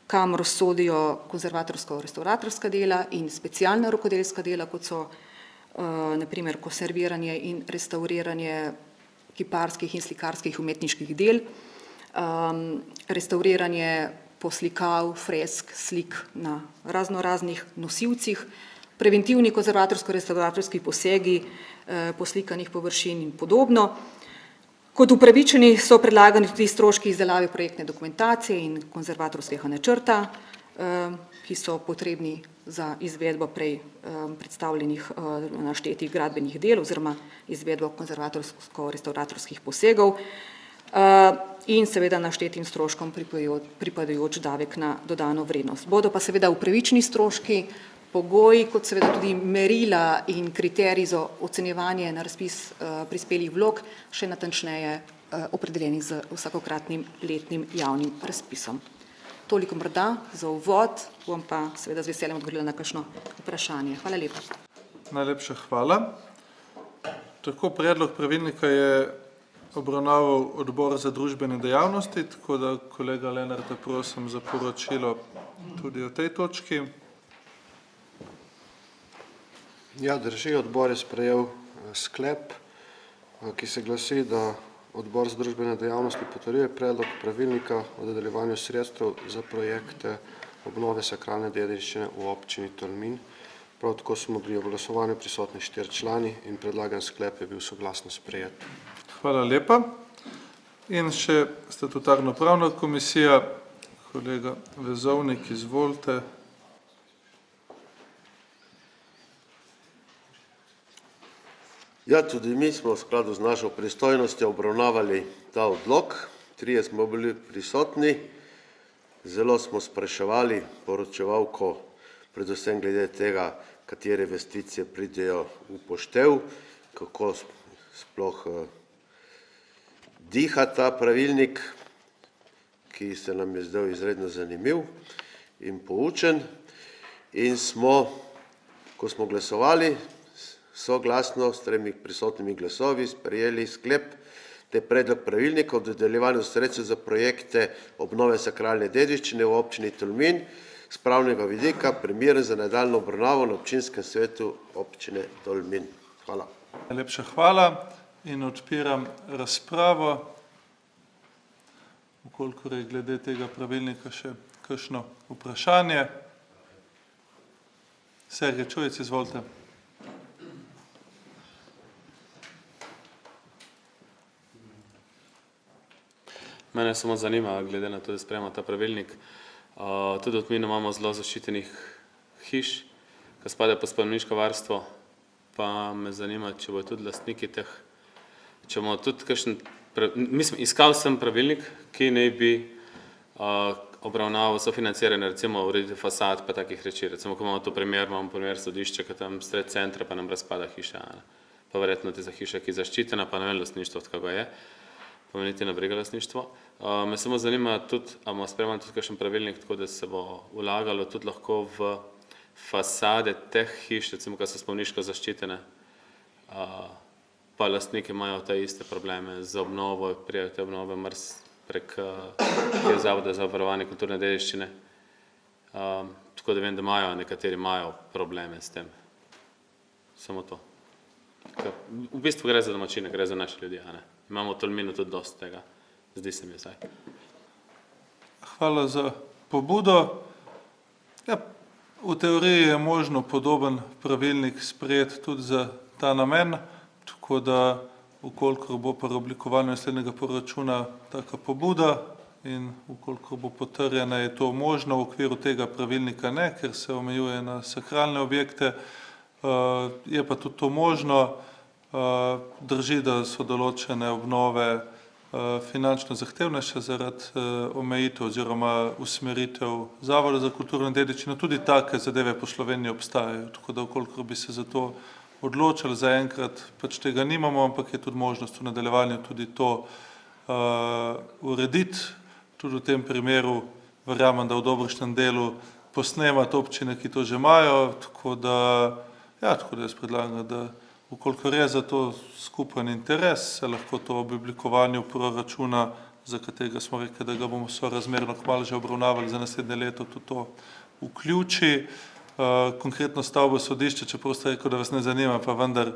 kamor sodijo konzervatorsko-restauratorska dela in specialna rokodelska dela, kot so na primer konserviranje in restauriranje kiparskih in slikarskih umetniških del, restauriranje poslikav, fresk, slik na raznoraznih nosilcih, preventivni konzervatorsko-restauratorski posegi poslikanih površin in podobno. Kot upravičeni so predlagani tudi stroški izdelave projektne dokumentacije in konzervatorskega načrta, ki so potrebni za izvedbo prej predstavljenih naštetih gradbenih del oziroma izvedbo konzervatorsko-restauratorskih posegov in seveda naštetim stroškom pripadajoč davek na dodano vrednost. Bodo pa seveda upravičeni stroški, pogoji, kot seveda tudi merila in kriteriji za ocenjevanje na razpis prispelih vlog še natančneje opredeljeni z vsakokratnim letnim javnim razpisom. Toliko morda za uvod, bom pa seveda z veseljem odgovorila na kakšno vprašanje. Hvala lepa. Najlepša hvala. Tako predlog pravilnika je obravnaval odbor za družbene dejavnosti, tako da kolega Lenarta prosim za poročilo tudi o tej točki. Ja, drži, odbor je sprejel sklep, ki se glasi, da odbor za družbene dejavnosti potrjuje predlog pravilnika o dodeljevanju sredstev za projekte obnove sakralne dediščine v občini Tolmin. Prav tako smo bili v glasovanju prisotni 4 člani in predlagan sklep je bil soglasno sprejet. Hvala lepa. In še statutarno-pravna komisija, kolega Vezovnik, izvolite. Ja, tudi mi smo v skladu z našo pristojnostjo obravnavali ta odlok, 3 smo bili prisotni, zelo smo spraševali poročevalko, predvsem glede tega, katere investicije pridejo v poštev, kako sploh diha ta pravilnik, ki se nam je zdel izredno zanimiv in poučen. In smo, ko smo glasovali, soglasno s 3 prisotnimi glasovi sprejeli sklep, da je predlog pravilnika o dodeljevanju sredstev za projekte obnove sakralne dediščine v občini Tolmin s pravnega vidika primeren za nadaljnjo obravnavo na občinskem svetu občine Tolmin. Hvala. Najlepša hvala in odpiram razpravo. Vkolikor je glede tega pravilnika še kakšno vprašanje. Sergej Čujec, izvolite. Mene samo zanima, glede na to, da sprejema ta pravilnik. Tudi od Tolmina imamo zelo zaščitenih hiš, ki spadajo pod spomeniško varstvo, pa me zanima, če bodo tudi lastniki teh, če bomo tudi kakšen, mislim, iskal sem pravilnik, ki naj bi obravnaval sofinanciranje, recimo ureditev fasad pa takih reči. Recimo, ko imamo to primer, imamo primer sodišča, ki tam sred centra pa nam razpada hiša, pa verjetno tista hiša, ki je zaščitena, pa ne vem lastništvo, kako je. Pomeniti na briga lastništvo. Me samo zanima tudi, a bomo sprejemali tudi kakšen pravilnik, tako da se bo vlagalo tudi lahko v fasade teh hiš, recimo, ki so spomeniško zaščitene, pa lastniki imajo te iste probleme z obnovo, prijajo te obnove prek Zavoda za varovanje kulturne dediščine. Tako da vem, da nekateri imajo probleme s tem. Samo to. V bistvu gre za domačine, gre za naše ljudi, a ne? Imamo v Tolminu tudi dosti tega, zdi se mi vsaj. Hvala za pobudo. Ja, v teoriji je možno podoben pravilnik sprejeti tudi za ta namen, tako da vkolikor bo pa oblikovanje naslednjega proračuna taka pobuda in vkolikor bo potrjena, je to možno, v okviru tega pravilnika ne, ker se omejuje na sakralne objekte, je pa tudi to možno. Drži, da so določene obnove finančno zahtevnejše zaradi omejitev oziroma usmeritev Zavoda za kulturno dediščino, tudi take zadeve po Sloveniji obstajajo, tako da vkolikor bi se za to odločili, zaenkrat pač tega nimamo, ampak je tudi možnost v nadaljevanju tudi to urediti. Tudi v tem primeru verjamem, da v dobršnem delu posnemati občine, ki to že imajo, tako da Ja, tako da jaz predlagam, da ukolikor je za to skupen interes, se lahko to ob oblikovanju proračuna, za katerega smo rekli, da ga bomo sorazmerno kmalu že obravnavali za naslednje leto, tudi to vključi. Konkretno stavbo sodišča, čeprav ste rekel, da vas ne zanima, pa vendar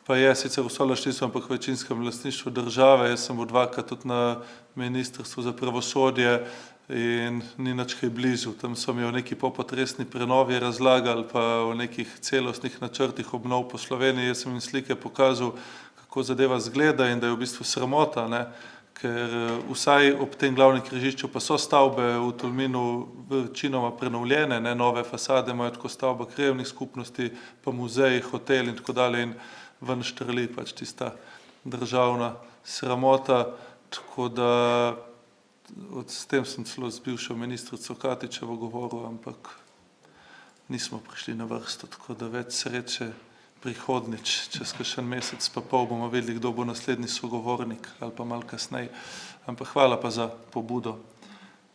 pa je sicer v solastništvu, ampak v večinskem lastništvu države. Jaz sem bil dvakrat tudi na Ministrstvu za pravosodje in ni nič kaj blizu. Tam so mi o neki popotresni prenovi razlagali, pa o nekih celostnih načrtih obnov po Sloveniji. Jaz sem jim slike pokazal, kako zadeva zgleda in da je v bistvu sramota, ne? Ker vsaj ob tem glavnem križišču pa so stavbe v Tolminu večinoma prenovljene, ne, nove fasade imajo tako stavba krajevnih skupnosti, pa muzeji, hotel in tako dalje in ven štrli pač tista državna sramota, tako da s tem sem celo z bivšo ministrico Katičevo govoril, ampak nismo prišli na vrsto, tako da več sreče prihodnič, čez kakšen mesec pa pol bomo vedeli, kdo bo naslednji sogovornik ali pa malo kasneje. Ampak hvala pa za pobudo.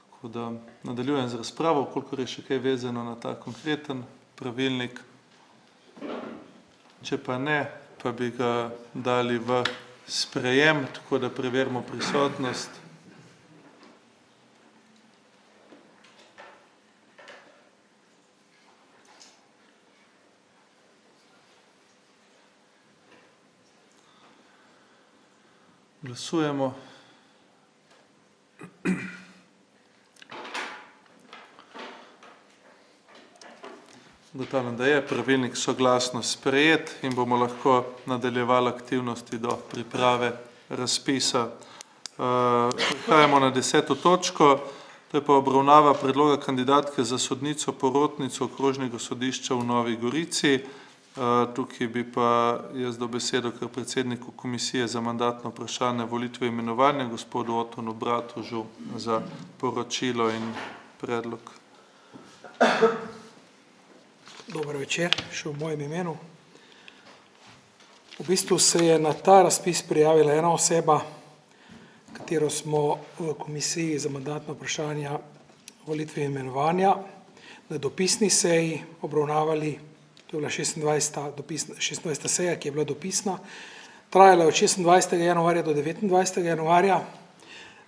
Tako da nadaljujem z razpravo, kolikor je še kaj vezano na ta konkreten pravilnik. Če pa ne, pa bi ga dali v sprejem, tako da preverimo prisotnost. Glasujemo. Ugotavljam, da je pravilnik soglasno sprejet in bomo lahko nadaljevali aktivnosti do priprave razpisa. Prehajamo na 10. točko, to je pa obravnava predloga kandidatke za sodnico porotnico Okrožnega sodišča v Novi Gorici. Tukaj bi pa jaz dal besedo kar predsedniku Komisije za mandatno vprašanje, volitve in imenovanja, gospodu Otonu Bratužu, za poročilo in predlog. Dober večer, še v mojem imenu. V bistvu se je na ta razpis prijavila ena oseba, katero smo v Komisiji za mandatno vprašanje, volitve in imenovanja na dopisni seji obravnavali. To je bila 26. seja, ki je bila dopisna. Trajala je od 26. januarja do 29. januarja.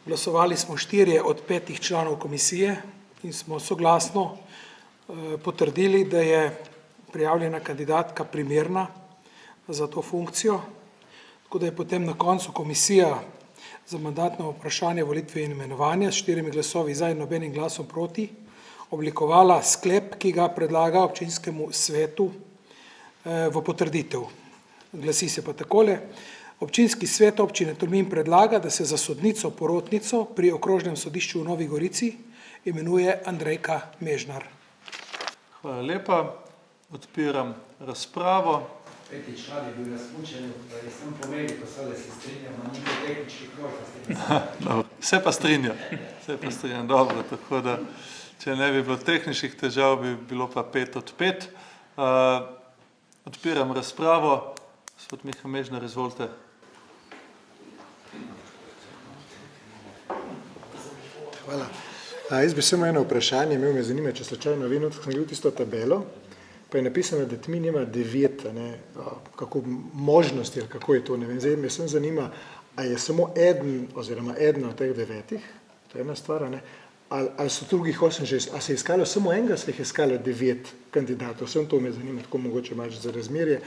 Glasovali smo 4 od 5 članov komisije in smo soglasno potrdili, da je prijavljena kandidatka primerna za to funkcijo. Tako da je potem na koncu komisija za mandatno vprašanje, volitve in imenovanja s 4 glasovi za in nobenim glasom proti oblikovala sklep, ki ga predlaga občinskemu svetu v potrditev. Glasi se pa takole: Občinski svet občine Tolmin predlaga, da se za sodnico porotnico pri Okrožnem sodišču v Novi Gorici imenuje Andrejka Mežnar. Hvala lepa. Odpiram razpravo. Petič rad je bil razpučen, da je sem pomeni, pa seveda se strinjamo, ni tehnički kroj. Vse pa strinjam, dobro, tako da če ne bi bilo tehničnih težav, bi bilo pa 5 od 5. Odpiram razpravo. Gospod Miha Mežnar, izvolite. Hvala. Jaz bi samo eno vprašanje, me zanima, če slučajno vi sem gledal tisto tabelo, pa je napisano, da tmi nima 9, kako možnosti, ali kako je to, ne vem. Zdaj me sem zanima, a je samo eden oziroma eden od teh 9, to je ena stvar, ne? Ali so drugih 8 že, a se je iskalo samo enega, se jih je iskalo 9 kandidatov, vsem to me zanima, tako mogoče malo za razmerje,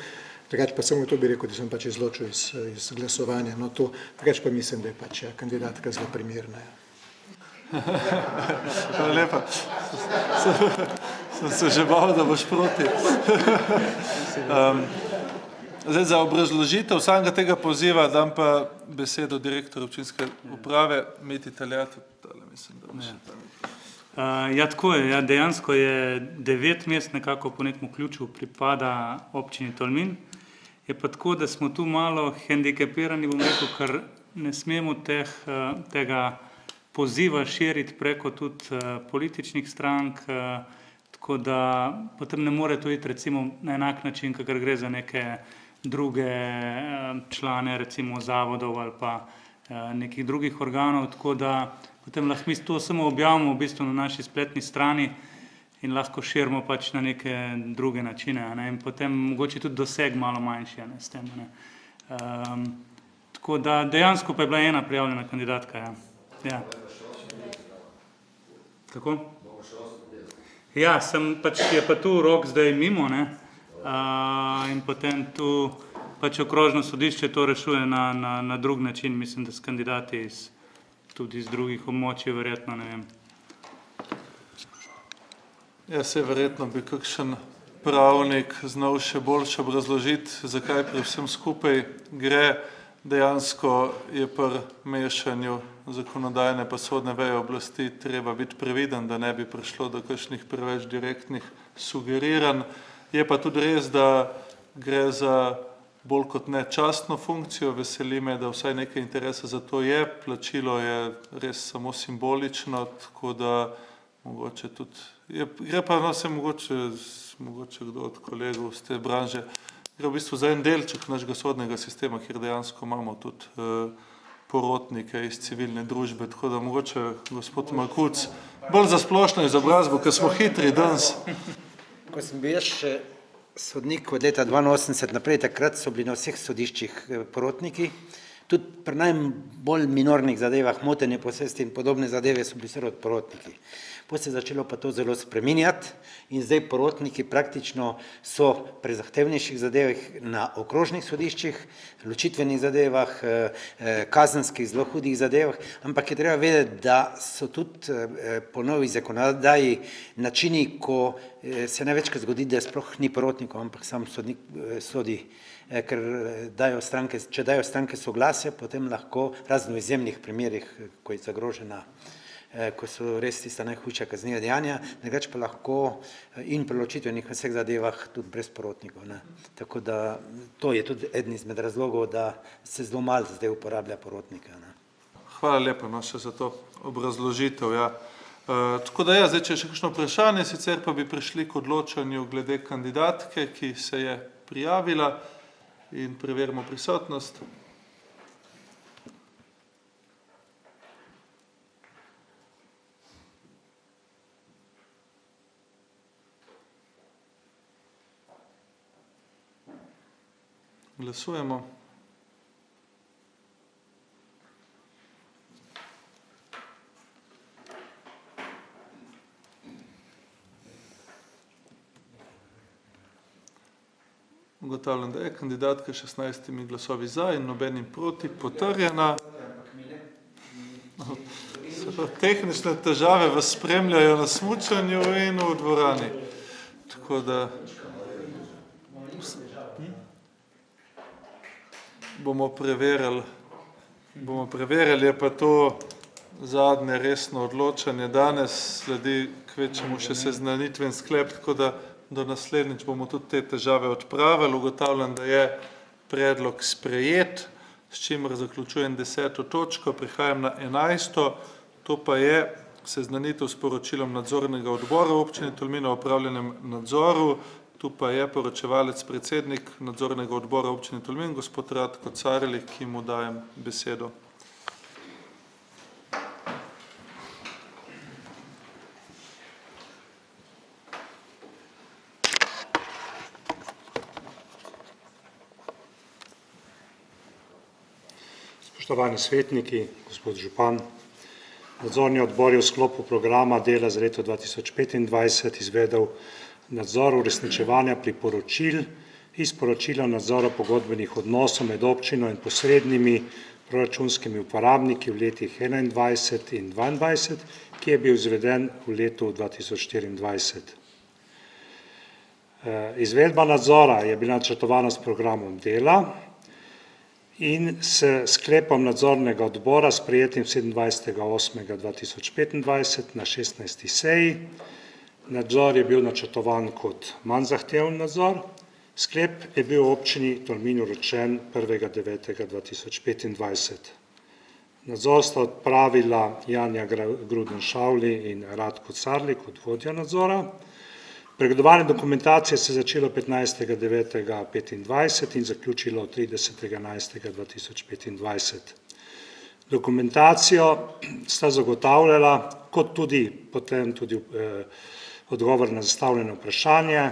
drugače pa samo to bi rekel, da sem pač izločil iz glasovanja, no to, drugače pa mislim, da je pač kandidatka zelo primerna. Hvala lepa. Sem se že bal, da boš proti. Zdaj za obrazložitev samega tega poziva dam pa besedo direktorju občinske uprave, Miti Taljatu. Ja, tako je. Ja, dejansko je 9 mest nekako po nekem ključu pripada občini Tolmin. Je pa tako, da smo tu malo hendikepirani, bom rekel, ker ne smemo tega poziva širiti preko tudi političnih strank, tako da potem ne more to iti recimo na enak način, kakor gre za neke druge člane recimo zavodov ali pa nekih drugih organov, tako da potem lahko mi to samo objavimo v bistvu na naši spletni strani in lahko širimo pač na neke druge načine, a ne, in potem mogoče tudi doseg malo manjši, a ne, s tem, a ne. Tako da dejansko pa je bila ena prijavljena kandidatka, ja. Ja. Kako? Ja, pač je pa tu rok zdaj mimo, ne, in potem tu pač okrožno sodišče to rešuje na drug način, mislim, da s kandidati tudi iz drugih območij, verjetno, ne vem. Ja, se verjetno bi kakšen pravnik znal še boljše obrazložiti, zakaj pri vsem skupaj gre. Dejansko je pri mešanju zakonodajne pa sodne veje oblasti treba biti previden, da ne bi prišlo do kakšnih preveč direktnih sugeriranj. Je pa tudi res, da gre za bolj kot ne častno funkcijo, veseli me, da vsaj nekaj interesa za to je, plačilo je res samo simbolično, tako da mogoče tudi, gre pa no se mogoče kdo od kolegov z te branže, gre v bistvu za en delček našega sodnega sistema, kjer dejansko imamo tudi porotnike iz civilne družbe, tako da mogoče gospod Markuc, bolj za splošno izobrazbo, ker smo hitri danes. Ko sem bil jaz še sodnik od leta 82 naprej, takrat so bili na vseh sodiščih porotniki, tudi pri najbolj minornih zadevah, motenje posesti in podobne zadeve so bili vse porotniki. Potem se je začelo pa to zelo spreminjati in zdaj porotniki praktično so pri zahtevnejših zadevah na okrožnih sodiščih, ločitvenih zadevah, kazenskih, zelo hudih zadevah, ampak je treba vedeti, da so tudi po novi zakonodaji načini, ko se največkrat zgodi, da sploh ni porotnikov, ampak sam sodnik sodi, ker če dajo stranke soglasje, potem lahko razno izjemnih primerih, ko je zagrožena, ko so res tista najhujša kazniva dejanja, drugače pa lahko in pri ločitvenih vseh zadevah tudi brez porotnikov. Tako da to je tudi eden izmed razlogov, da se zelo malo zdaj uporablja porotnika. Hvala lepa še za to obrazložitev. Ja. Tako da ja, zdaj, če je še kakšno vprašanje, sicer pa bi prišli k odločanju glede kandidatke, ki se je prijavila in preverimo prisotnost. Glasujemo. Ugotavljam, da je kandidatka 16 glasovi za in nobenim proti potrjena. Tehnične težave vas spremljajo na smučanju in v dvorani. Tako da bomo preverili, je pa to zadnje resno odločanje danes, sledi kvečemu še seznanitven sklep, tako da do naslednjič bomo tudi te težave odpravili. Ugotavljam, da je predlog sprejet, s čimer zaključujem 10. točko, prihajam na 11. To pa je seznanitev s poročilom nadzornega odbora v občini Tolmin o opravljenem nadzoru. Tu pa je poročevalec predsednik nadzornega odbora občine Tolmin, gospod Ratko Carlik, ki mu dajem besedo. Spoštovani svetniki, gospod župan, nadzorni odbor je v sklopu programa dela za leto 2025 izvedel nadzor uresničevanja priporočil iz poročila nadzora pogodbenih odnosov med občino in posrednimi proračunskimi uporabniki v letih 2021 in 2022, ki je bil izveden v letu 2024. Izvedba nadzora je bila načrtovana s programom dela in s sklepom nadzornega odbora sprejetim 27.8.2025 na 16. seji. Nadzor je bil načrtovan kot manj zahteven nadzor, sklep je bil v občini Tolmin vročen 1.9.2025. Nadzor sta odpravila Janja Gruden-Šavli in Ratko Carlik kot vodja nadzora. Pregledovanje dokumentacije se je začelo 15.9.2025 in zaključilo 30.11.2025. Dokumentacijo sta zagotavljala, kot tudi potem tudi odgovor na zastavljeno vprašanje.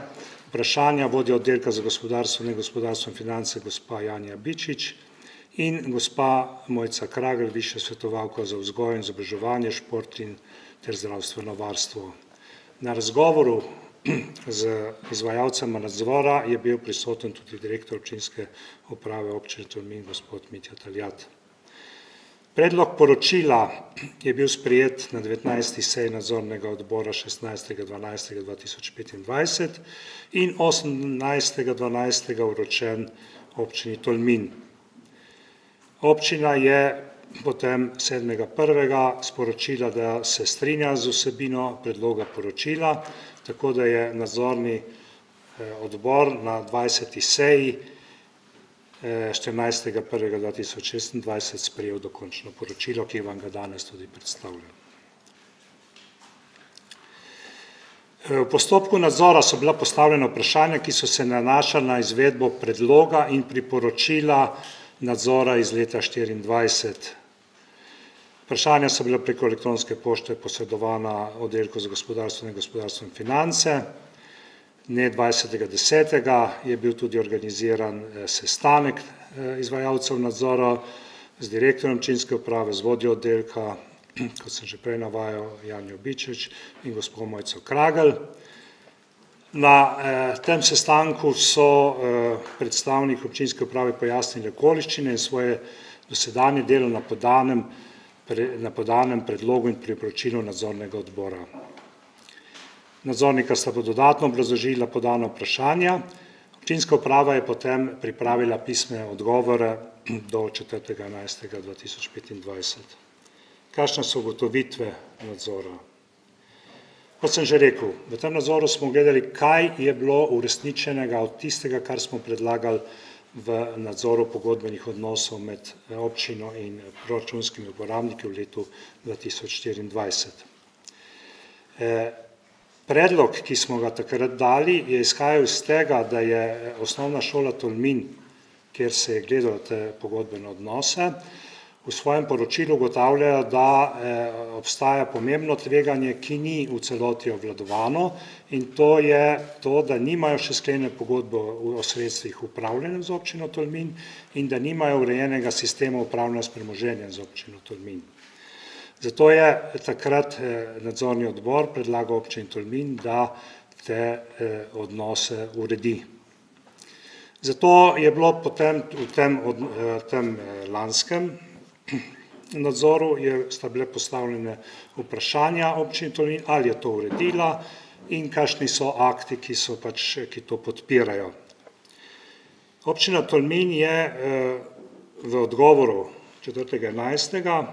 Vprašanja vodja oddelka za gospodarstvo, negospodarstvo in finance gospa Janja Bičič in gospa Mojca Kragelj, višja svetovalka za vzgojo in izobraževanje, šport in ter zdravstveno varstvo. Na razgovoru z izvajalcem nadzora je bil prisoten tudi direktor občinske uprave občine Tolmin, gospod Mitja Taljat. Predlog poročila je bil sprejet na 19. seji nadzornega odbora 16.12.2025 in 18.12. vročen občini Tolmin. Občina je potem 7.1. sporočila, da se strinja z vsebino predloga poročila, tako da je nadzorni odbor na 20. seji 14.1.2026 sprejel dokončno poročilo, ki vam ga danes tudi predstavljam. V postopku nadzora so bila postavljena vprašanja, ki so se nanašala na izvedbo predloga in priporočila nadzora iz leta 2024. Vprašanja so bila preko elektronske pošte posredovana oddelku za gospodarstvo, negospodarstvo in finance. Dne 20.10. je bil tudi organiziran sestanek izvajalcev nadzora z direktorjem občinske uprave, z vodjo oddelka, kot sem že prej navajal, Janjo Bičič in gospod Mojco Kragelj. Na tem sestanku so predstavniki občinske uprave pojasnili okoliščine in svoje dosedanje delo na podanem predlogu in priporočilu nadzornega odbora. Nadzornika sta dodatno obrazložila podana vprašanja. Občinska uprava je potem pripravila pisne odgovore do 4.11.2025. Kakšne so ugotovitve nadzora? Kot sem že rekel, v tem nadzoru smo gledali, kaj je bilo uresničenega od tistega, kar smo predlagali v nadzoru pogodbenih odnosov med občino in proračunskimi uporabniki v letu 2024. Predlog, ki smo ga takrat dali, je izhajal iz tega, da je osnovna šola Tolmin, kjer se je gledalo te pogodbene odnose, v svojem poročilu ugotavljajo, da obstaja pomembno tveganje, ki ni v celoti obvladovano, in to je to, da nimajo še sklenjene pogodbe o sredstvih upravljanja z občino Tolmin in da nimajo urejenega sistema upravljanja s premoženjem z občino Tolmin. Zato je takrat nadzorni odbor predlagal občini Tolmin, da te odnose uredi. Zato je bilo potem v tem lanskem nadzoru sta bile postavljene vprašanja občini Tolmin, ali je to uredila in kakšni so akti, ki to podpirajo. Občina Tolmin je v odgovoru 4.11.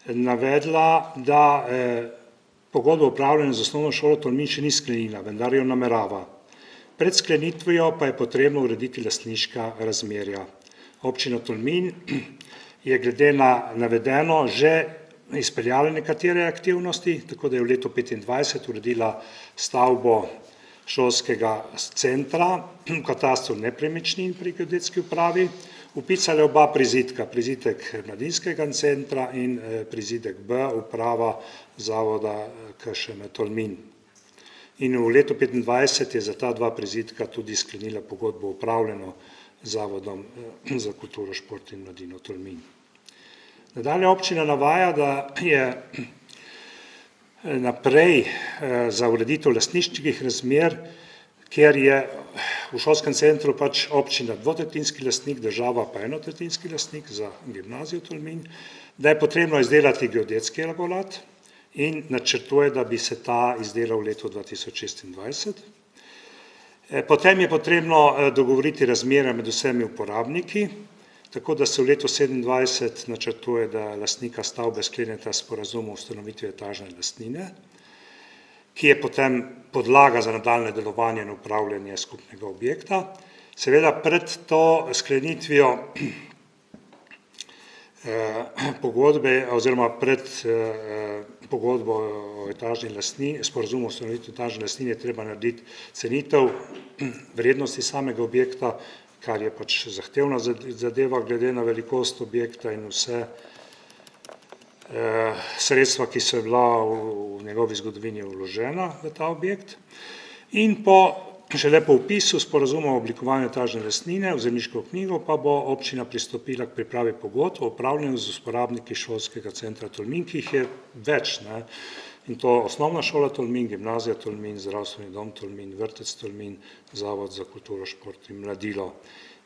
navedla, da pogodbo o upravljanju z osnovno šolo Tolmin še ni sklenila, vendar jo namerava. Pred sklenitvijo pa je potrebno urediti lastniška razmerja. Občina Tolmin je glede na navedeno že izpeljala nekatere aktivnosti, tako da je v letu 2025 uredila stavbo šolskega centra, v katastru nepremičnin pri geodetski upravi, vpisali oba prizidka, prizidek mladinskega centra in prizidek B, uprava zavoda KŠM Tolmin. In v letu 2025 je za ta dva prizidka tudi sklenila pogodbo o upravljanju zavodom za kulturo, šport in mladino Tolmin. Nadalje občina navaja, da je naprej za ureditev lastniških razmer, kjer je v šolskem centru pač občina dvotretjinski lastnik, država pa enotretjinski lastnik za gimnazijo Tolmin, da je potrebno izdelati geodetski elaborat in načrtuje, da bi se ta izdelal v letu 2026. Potem je potrebno dogovoriti razmerja med vsemi uporabniki, tako da se v letu 2027 načrtuje, da lastnika stavbe skleneta sporazum o ustanovitvi etažne lastnine, ki je potem podlaga za nadaljnje delovanje in upravljanje skupnega objekta. Seveda pred to sklenitvijo pogodbe oziroma pred pogodbo o etažni lastnini, sporazum o ustanovitvi etažne lastnine je treba narediti cenitev vrednosti samega objekta, kar je pač zahtevna zadeva glede na velikost objekta in vse sredstva, ki so bila v njegovi zgodovini vložena v ta objekt. In šele po vpisu sporazuma o oblikovanju etažne lastnine v zemljiško knjigo pa bo občina pristopila k pripravi pogodb o upravljanju z uporabniki šolskega centra Tolmin, ki jih je več, ne? In to osnovna šola Tolmin, gimnazija Tolmin, zdravstveni dom Tolmin, vrtec Tolmin, Zavod za kulturo, šport in mladilo.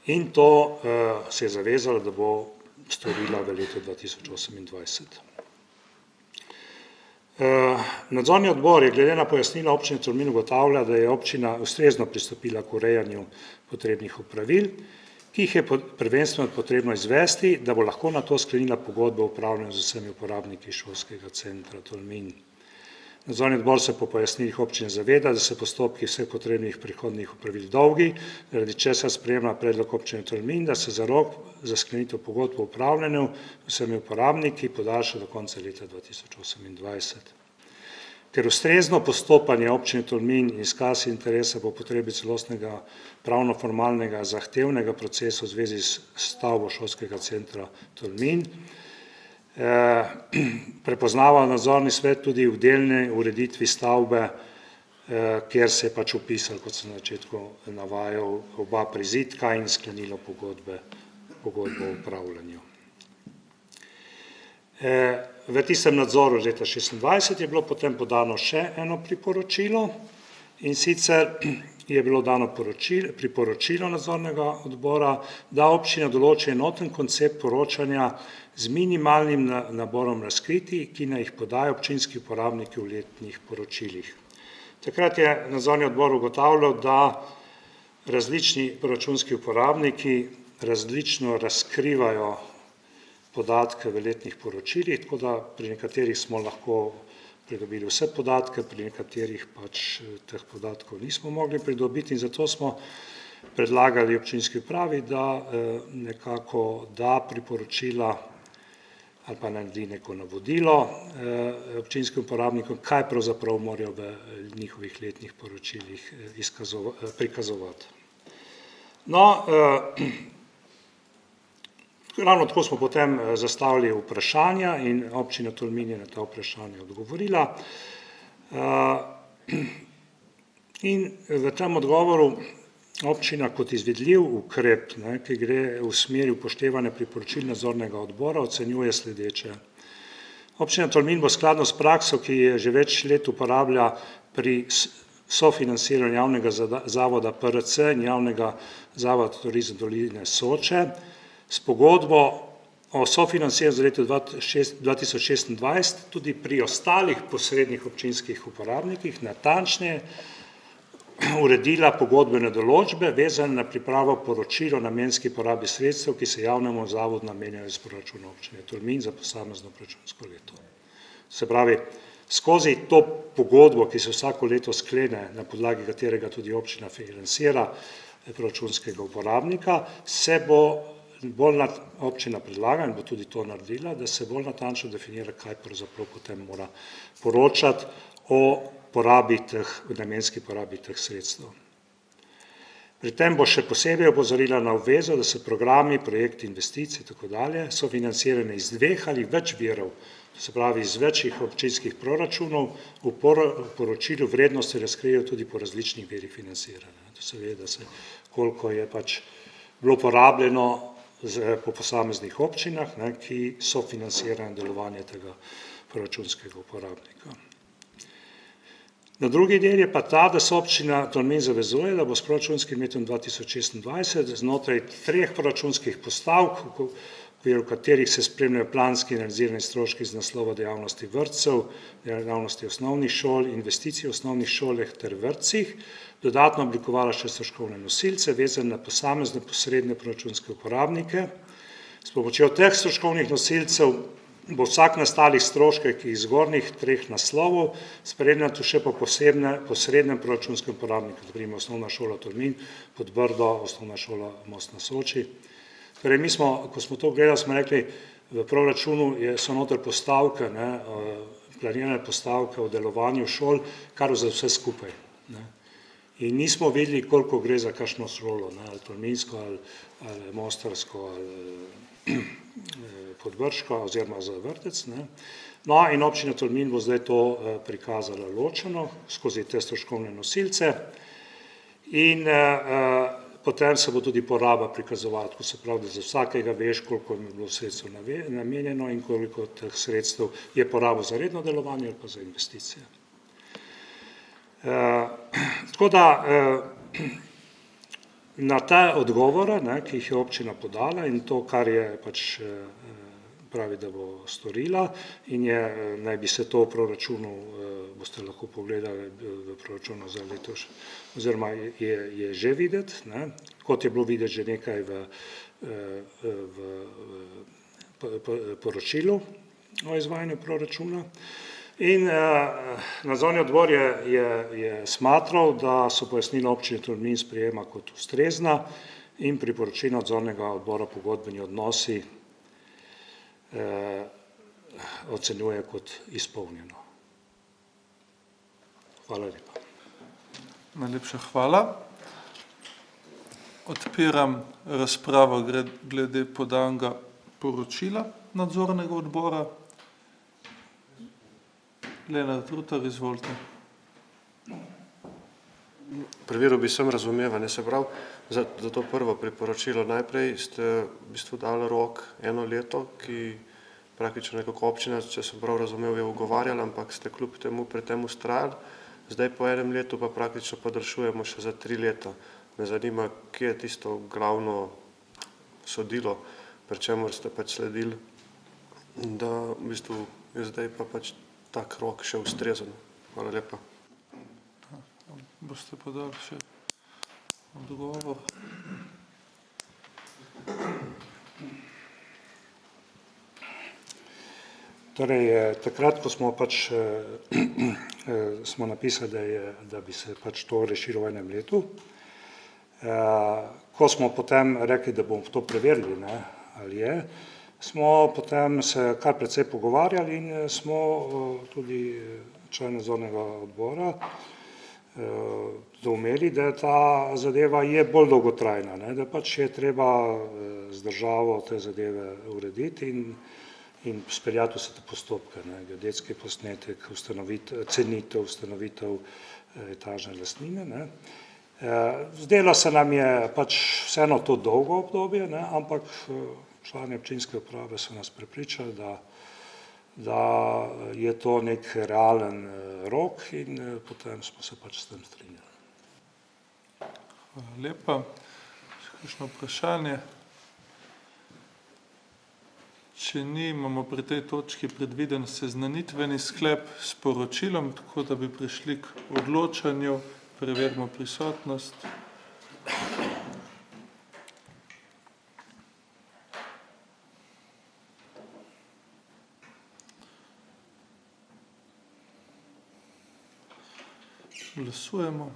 In to se je zavezala, da bo storila v letu 2028. Nadzorni odbor je glede na pojasnila občine Tolmin ugotavlja, da je občina ustrezno pristopila k urejanju potrebnih opravil, ki jih je prvenstveno potrebno izvesti, da bo lahko na to sklenila pogodbo o upravljanju z vsemi uporabniki šolskega centra Tolmin. Nadzorni odbor se po pojasnilih občine zaveda, da so postopki vseh potrebnih prihodnih opravil dolgi, zaradi česar sprejema predlog občine Tolmin, da se za rok za sklenitev pogodb o upravljanju z vsemi uporabniki podaljša do konca leta 2028. Ker ustrezno postopanje občine Tolmin in izkaz interesa po potrebi celostnega pravno-formalnega zahtevnega procesa v zvezi s stavbo šolskega centra Tolmin, prepoznava nadzorni svet tudi v delni ureditvi stavbe, kjer se je pač upisal, kot sem na začetku navajal, oba prizidka in sklenilo pogodbo o upravljanju. V tistem nadzoru leta 2026 je bilo potem podano še eno priporočilo, in sicer je bilo dano priporočilo nadzornega odbora, da občina določi enoten koncept poročanja z minimalnim naborom razkritij, ki naj jih podajo občinski uporabniki v letnih poročilih. Takrat je nadzorni odbor ugotavljal, da različni proračunski uporabniki različno razkrivajo podatke v letnih poročilih, tako da pri nekaterih smo lahko pridobili vse podatke, pri nekaterih pač teh podatkov nismo mogli pridobiti, in zato smo predlagali občinski upravi, da nekako da priporočila ali pa naredi neko navodilo občinskim uporabnikom, kaj pravzaprav morajo v njihovih letnih poročilih prikazovati. No, ravno tako smo potem zastavili vprašanja in občina Tolmin je na ta vprašanja odgovorila. In v tem odgovoru občina kot izvedljiv ukrep, ki gre v smeri upoštevanja priporočil nadzornega odbora, ocenjuje sledeče. Občina Tolmin bo skladno s prakso, ki je že več let uporablja pri sofinanciranju javnega zavoda PRC in javnega zavoda Turizem doline Soče, s pogodbo o sofinanciranju za leto 2026 tudi pri ostalih posrednih občinskih uporabnikih natančneje uredila pogodbene določbe, vezane na pripravo poročil o namenski porabi sredstev, ki se javnemu zavodu namenjajo iz proračuna občine Tolmin za posamezno proračunsko leto. Se pravi, skozi to pogodbo, ki se vsako leto sklene, na podlagi katerega tudi občina financira proračunskega uporabnika, se bo občina predlaga in bo tudi to naredila, da se bolj natančno definira, kaj pravzaprav potem mora poročati o namenski porabi teh sredstev. Pri tem bo še posebej opozorila na obvezo, da se programi, projekti, investicij in tako dalje so financirane iz dveh ali več virov, to se pravi iz večjih občinskih proračunov, v poročilu vrednosti razkrijejo tudi po različnih virih financiranja. To se ve, da se koliko je pač bilo porabljeno po posameznih občinah, ki so financirane delovanje tega proračunskega uporabnika. Na drugi del je pa ta, da se občina Tolmin zavezuje, da bo s proračunskim letom 2026 znotraj 3 proračunskih postavk, v okviru katerih se spremljajo planski in realizirani stroški iz naslova dejavnosti vrtcev, dejavnosti osnovnih šol, investicij v osnovnih šolah ter vrtcih, dodatno oblikovala še stroškovne nosilce, vezane na posamezne posredne proračunske uporabnike. S pomočjo teh stroškovnih nosilcev bo vsak nastalih stroškov iz zgornjih 3 naslovov spremljal še po posrednem proračunskem uporabniku, naprimer osnovna šola Tolmin, Podbrdo, osnovna šola Most na Soči. Torej mi smo, ko smo to gledali, smo rekli, v proračunu so noter postavke, planirane postavke o delovanju šol, kar za vse skupaj. In nismo vedeli, koliko gre za kakšno šolo, ali tolminsko, ali mostarsko, ali podvrško, oziroma za vrtec. No, in občina Tolmin bo zdaj to prikazala ločeno skozi te stroškovne nosilce in potem se bo tudi poraba prikazovati, ko se pravi, da za vsakega veš, koliko je bilo sredstev namenjeno in koliko teh sredstev je porabo za redno delovanje ali pa za investicije. Tako da na te odgovore, ki jih je občina podala in to, kar je pač pravi, da bo storila in naj bi se to v proračunu, boste lahko pogledali v proračunu za letos, oziroma je že videti, kot je bilo videti že nekaj v poročilu o izvajanju proračuna. In nadzorni odbor je smatral, da so pojasnila občine Tolmin sprejema kot ustrezna in priporočila nadzornega odbora pogodbeni odnosi ocenjuje kot izpolnjeno. Hvala lepa. Najlepša hvala. Odpiram razpravo glede podanega poročila nadzornega odbora. Lenart Rutar, izvolite. Preveril bi sem razumevanje, se pravi, za to prvo priporočilo. Najprej ste v bistvu dali rok 1 leto, ki praktično nekako občina, če sem prav razumel, je ugovarjala, ampak ste kljub temu pri tem ustrajali. Zdaj po 1 letu pa praktično podaljšujemo še za 3 leta. Me zanima, kje je tisto glavno sodilo, pri čemer ste pač sledili, da v bistvu je zdaj pa pač tak rok še ustrezen. Hvala lepa. Boste podali še odgovor? Torej, takrat, ko smo pač smo napisali, da bi se pač to rešilo v 1 letu, ko smo potem rekli, da bomo to preverili, ali je, smo potem se kar precej pogovarjali in smo tudi član nadzornega odbora doumeli, da ta zadeva je bolj dolgotrajna, da pač je treba z državo te zadeve urediti in speljati vse te postopke, geodetski posnetek, cenitev, ustanovitev etažne lastnine. Zdelo se nam je pač vseeno to dolgo obdobje, ampak člani občinske uprave so nas prepričali, da je to nek realen rok in potem smo se pač s tem strinjali. Hvala lepa. Še kakšno vprašanje? Če ni, imamo pri tej točki predviden seznanitveni sklep s poročilom, tako da bi prišli k odločanju. Preverimo prisotnost. Glasujemo.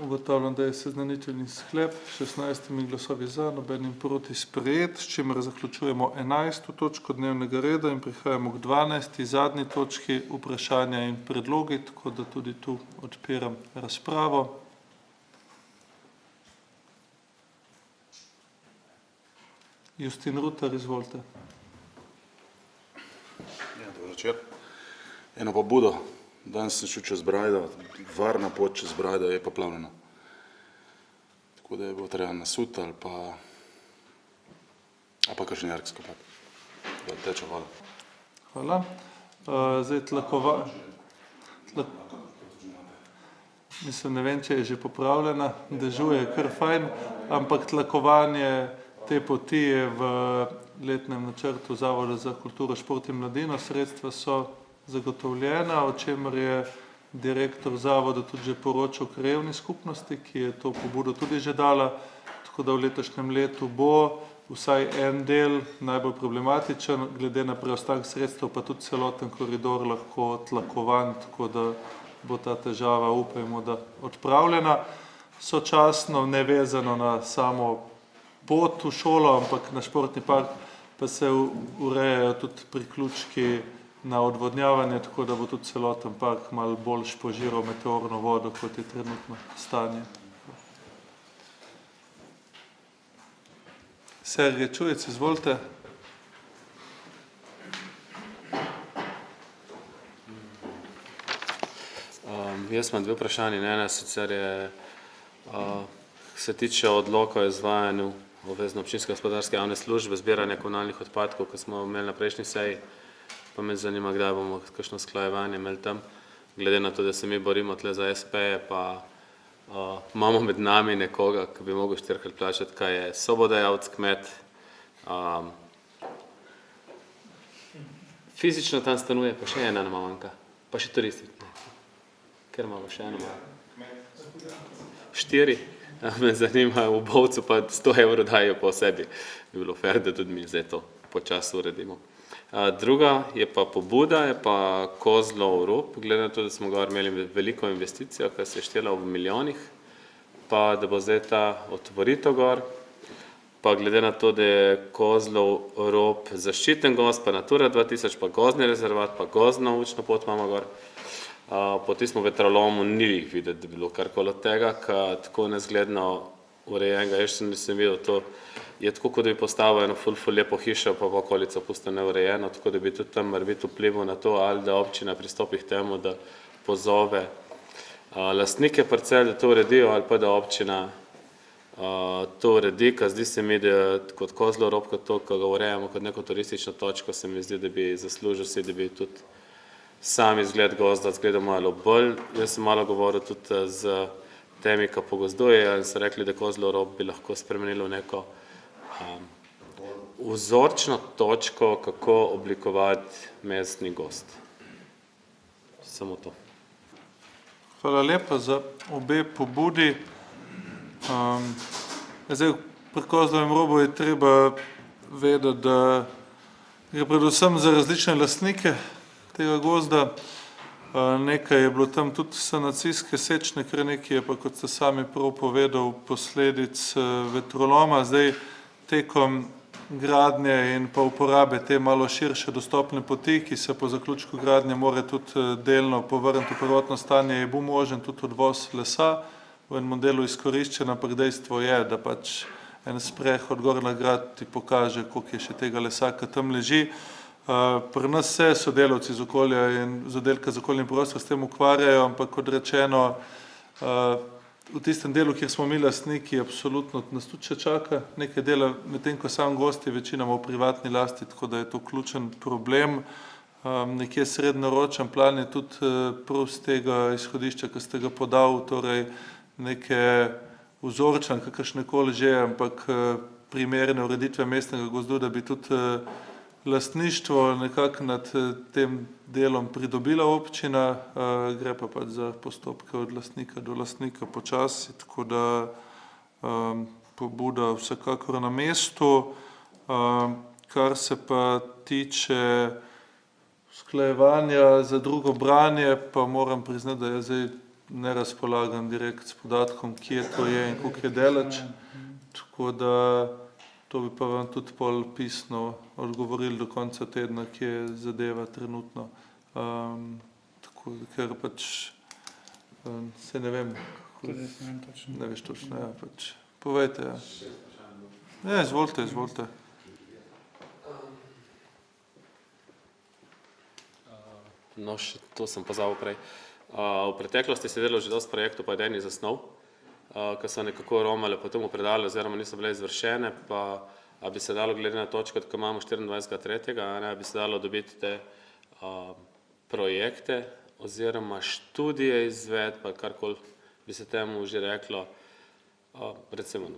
Ugotavljam, da je seznanitveni sklep 16 glasovi za, nobenim proti sprejet, s čimer zaključujemo 11. točko dnevnega reda in prihajamo k 12. zadnji točki vprašanja in predlogi, tako da tudi tu odpiram razpravo. Justin Rutar, izvolite. Dober večer. Eno pobudo. Danes sem šel čez Brajdo, varna pot čez Brajdo je poplavljena. Tako da je bilo treba nasuti ali pa kakšen jark skopati, da teče voda. Hvala. Zdaj mislim, ne vem, če je že popravljena, dežuje kar fajn, ampak tlakovanje te poti je v letnem načrtu Zavoda za kulturo, šport in mladino. Sredstva so zagotovljena, o čemer je direktor zavoda tudi že poročal krajevni skupnosti, ki je to pobudo tudi že dala, tako da v letošnjem letu bo vsaj en del najbolj problematičen, glede na preostanek sredstev pa tudi celoten koridor lahko tlakovan, tako da bo ta težava, upajmo, da odpravljena. Sočasno, nevezano na samo pot v šolo, ampak na športni park pa se urejajo tudi priključki na odvodnjavanje, tako da bo tudi celoten park malo bolj požiral meteorno vodo, kot je trenutno stanje. Sergej Čujec, izvolite. Jaz imam dve vprašanje. Ena sicer je, se tiče odloka o izvajanju obvezne občinske gospodarske javne službe, zbiranja komunalnih odpadkov, ko smo imeli na prejšnji seji, pa me zanima, kdaj bomo kakšno usklajevanje imeli tam, glede na to, da se mi borimo tle za SP-je, pa imamo med nami nekoga, ki bi mogel 4-krat plačati, kaj je sobodajalec, kmet. Fizično tam stanuje, pa še ena nama manjka, pa še turisti. Ker imamo še eno malo. 4, me zanima, v Bovcu pa 100 € dajo po sebi. Bi bilo fair, da tudi mi zdaj to počasi uredimo. Druga je pa pobuda, je pa Kozlov rob, glede na to, da smo gor imeli veliko investicijo, ki se je štela v milijonih, pa da bo zdaj ta otvoritev gor, pa glede na to, da je Kozlov rob zaščiten gozd, pa Natura 2000, pa gozdni rezervat, pa gozdno učno pot imamo gor. Po tistem vetrolomu ni videti, da bi bilo karkoli od tega, tako nezgledno urejenega, jaz še nisem videl, to je tako, kot da bi postavil eno ful lepo hišo, pa okolico pustil neurejeno, tako da bi tudi tam morebiti vplival na to, ali da občina pristopi k temu, da pozove lastnike parcel, da to uredijo, ali pa da občina to uredi, ker zdi se mi, da kot Kozlov rob, ko ga urejamo kot neko turistično točko, se mi zdi, da bi zaslužil si, da bi tudi sam izgled gozda zgleda malo bolj. Jaz sem malo govoril tudi z temi, ki pogozdujejo in so rekli, da Kozlov rob bi lahko spremenilo neko vzorčno točko, kako oblikovati mestni gozd. Samo to. Hvala lepa za obe pobudi. Zdaj, pri Kozlovem robu je treba vedeti, da gre predvsem za različne lastnike tega gozda. Nekaj je bilo tam tudi sanacijske sečne, kar nekaj je pa, kot ste sami prav povedal, posledic vetroloma. Zdaj, tekom gradnje in pa uporabe te malo širše dostopne poti, ki se po zaključku gradnje more tudi delno povrniti v prvotno stanje, je bil možen tudi odvoz lesa, v enem delu izkoriščen, ampak dejstvo je, da pač en sprehod gor na grad ti pokaže, koliko je še tega lesa, ki tam leži. Pri nas se sodelavci z okolja in z oddelka za okoljni prostor s tem ukvarjajo, ampak kot rečeno, v tistem delu, kjer smo mi lastniki, absolutno nas tudi še čaka nekaj dela, medtem ko sam gost je večinoma v privatni lasti, tako da je to ključen problem. Nekje srednjeročen plan je tudi prav z tega izhodišča, ki ste ga podal, torej neke vzorčne, kakršnekoli že, ampak primerne ureditve mestnega gozdu, da bi tudi lastništvo nekako nad tem delom pridobila občina, gre pa pač za postopke od lastnika do lastnika počasi, tako da pobuda vsekakor na mestu. Kar se pa tiče usklajevanja za drugo branje, pa moram priznati, da jaz zdaj ne razpolagam direkt s podatkom, kje to je in koliko je daleč, tako da to bi pa vam tudi pol pisno odgovorili do konca tedna, kje je zadeva trenutno. Tako, ker pač se ne vem, ne veš točno, ja, pač povejte, ja. Ne, izvolite. No, še to sem pozabil prej. V preteklosti se je delalo že dosti projektov, pa idejnih zasnov, ki so nekako romale potem v predalo, oziroma niso bile izvršene, pa bi se dalo, glede na točko, ko imamo 24.3., bi se dalo dobiti te projekte oziroma študije izvedbe, karkoli bi se temu že reklo, recimo,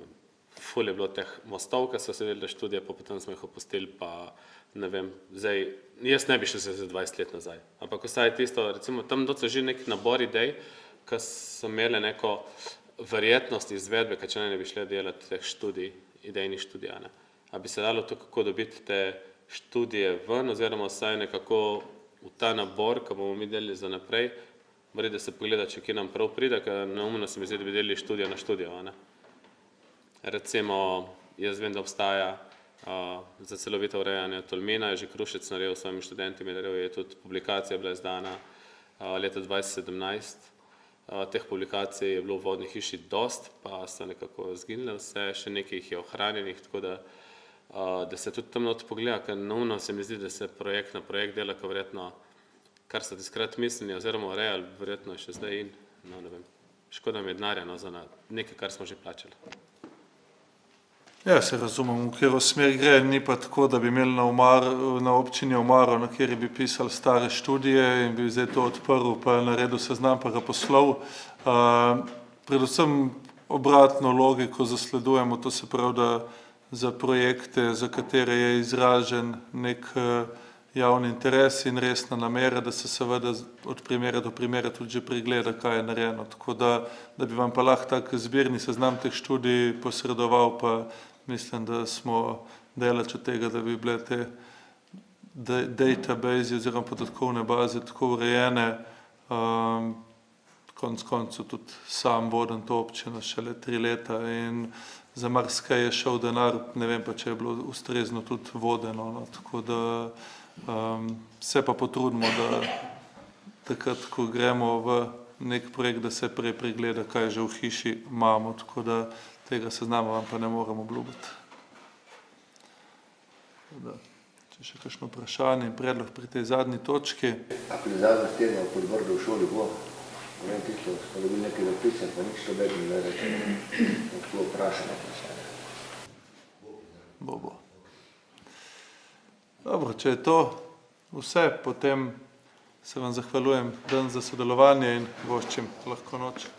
ful je bilo teh mostov, ki so se delali študije, pa potem smo jih opustili, pa ne vem, zdaj, jaz ne bi šel za 20 let nazaj, ampak vsaj tisto, recimo, tam so že nek nabor idej, ki so imeli neko verjetnost izvedbe, če ne bi šli delati teh študij, idejnih študij, ne. A bi se dalo to, kako dobiti te študije ven, oziroma vsaj nekako v ta nabor, ki bomo mi delili za naprej, mora da se pogleda, če kje nam prav pride, ker neumno se mi zdi, da bi delili študijo na študijo, ne. Recimo, Jaz vem, da obstaja za celovito urejanje Tolmina, je že Krušec naredil s svojimi študenti, je tudi publikacija bila izdana leta 2017. Teh publikacij je bilo v vodni hiši dost, pa so nekako zginile vse, še nekaj jih je ohranjenih, tako da se tudi tam not pogleda, ker naumno se mi zdi, da se projekt na projekt dela, ko verjetno, kar so tiskrat mislili oziroma urejali, verjetno je še zdaj in, no ne vem, škoda mi je denarja, no, za nekaj, kar smo že plačali. Ja, se razumem, v katero smer gre, ni pa tako, da bi imeli na občini omaro, na kateri bi pisali stare študije in bi zdaj to odprl, pa naredil seznam, pa ga poslal. Predvsem obratno logiko zasledujemo, to se pravi, da za projekte, za katere je izražen nek javni interes in resna namera, da se seveda od primera do primera tudi že pregleda, kaj je narejeno. Tako da bi vam pa lahko tak zbirni seznam teh študij posredoval, pa mislim, da smo daleč od tega, da bi bile te database oziroma podatkovne baze tako urejene. Konec koncev tudi sam vodim to občino šele 3 leta in za marsikaj je šel denar, ne vem pa, če je bilo ustrezno tudi vodeno. No. Tako da se pa potrudimo, da takrat, ko gremo v nek projekt, da se prej pregleda, kaj že v hiši imamo. Tako da tega seznama vam pa ne moremo obljubiti. Če še kakšno vprašanje in predlog pri tej zadnji točki. Ako je zadnja tedna v podvrdu v šoli bo, ne vem, tisto, smo dobili nekaj zapisem, pa nič to bedno ne reče, tako vprašanje. Bo. Dobro, če je to vse, potem se vam zahvaljujem dan za sodelovanje in voščim lahko noč.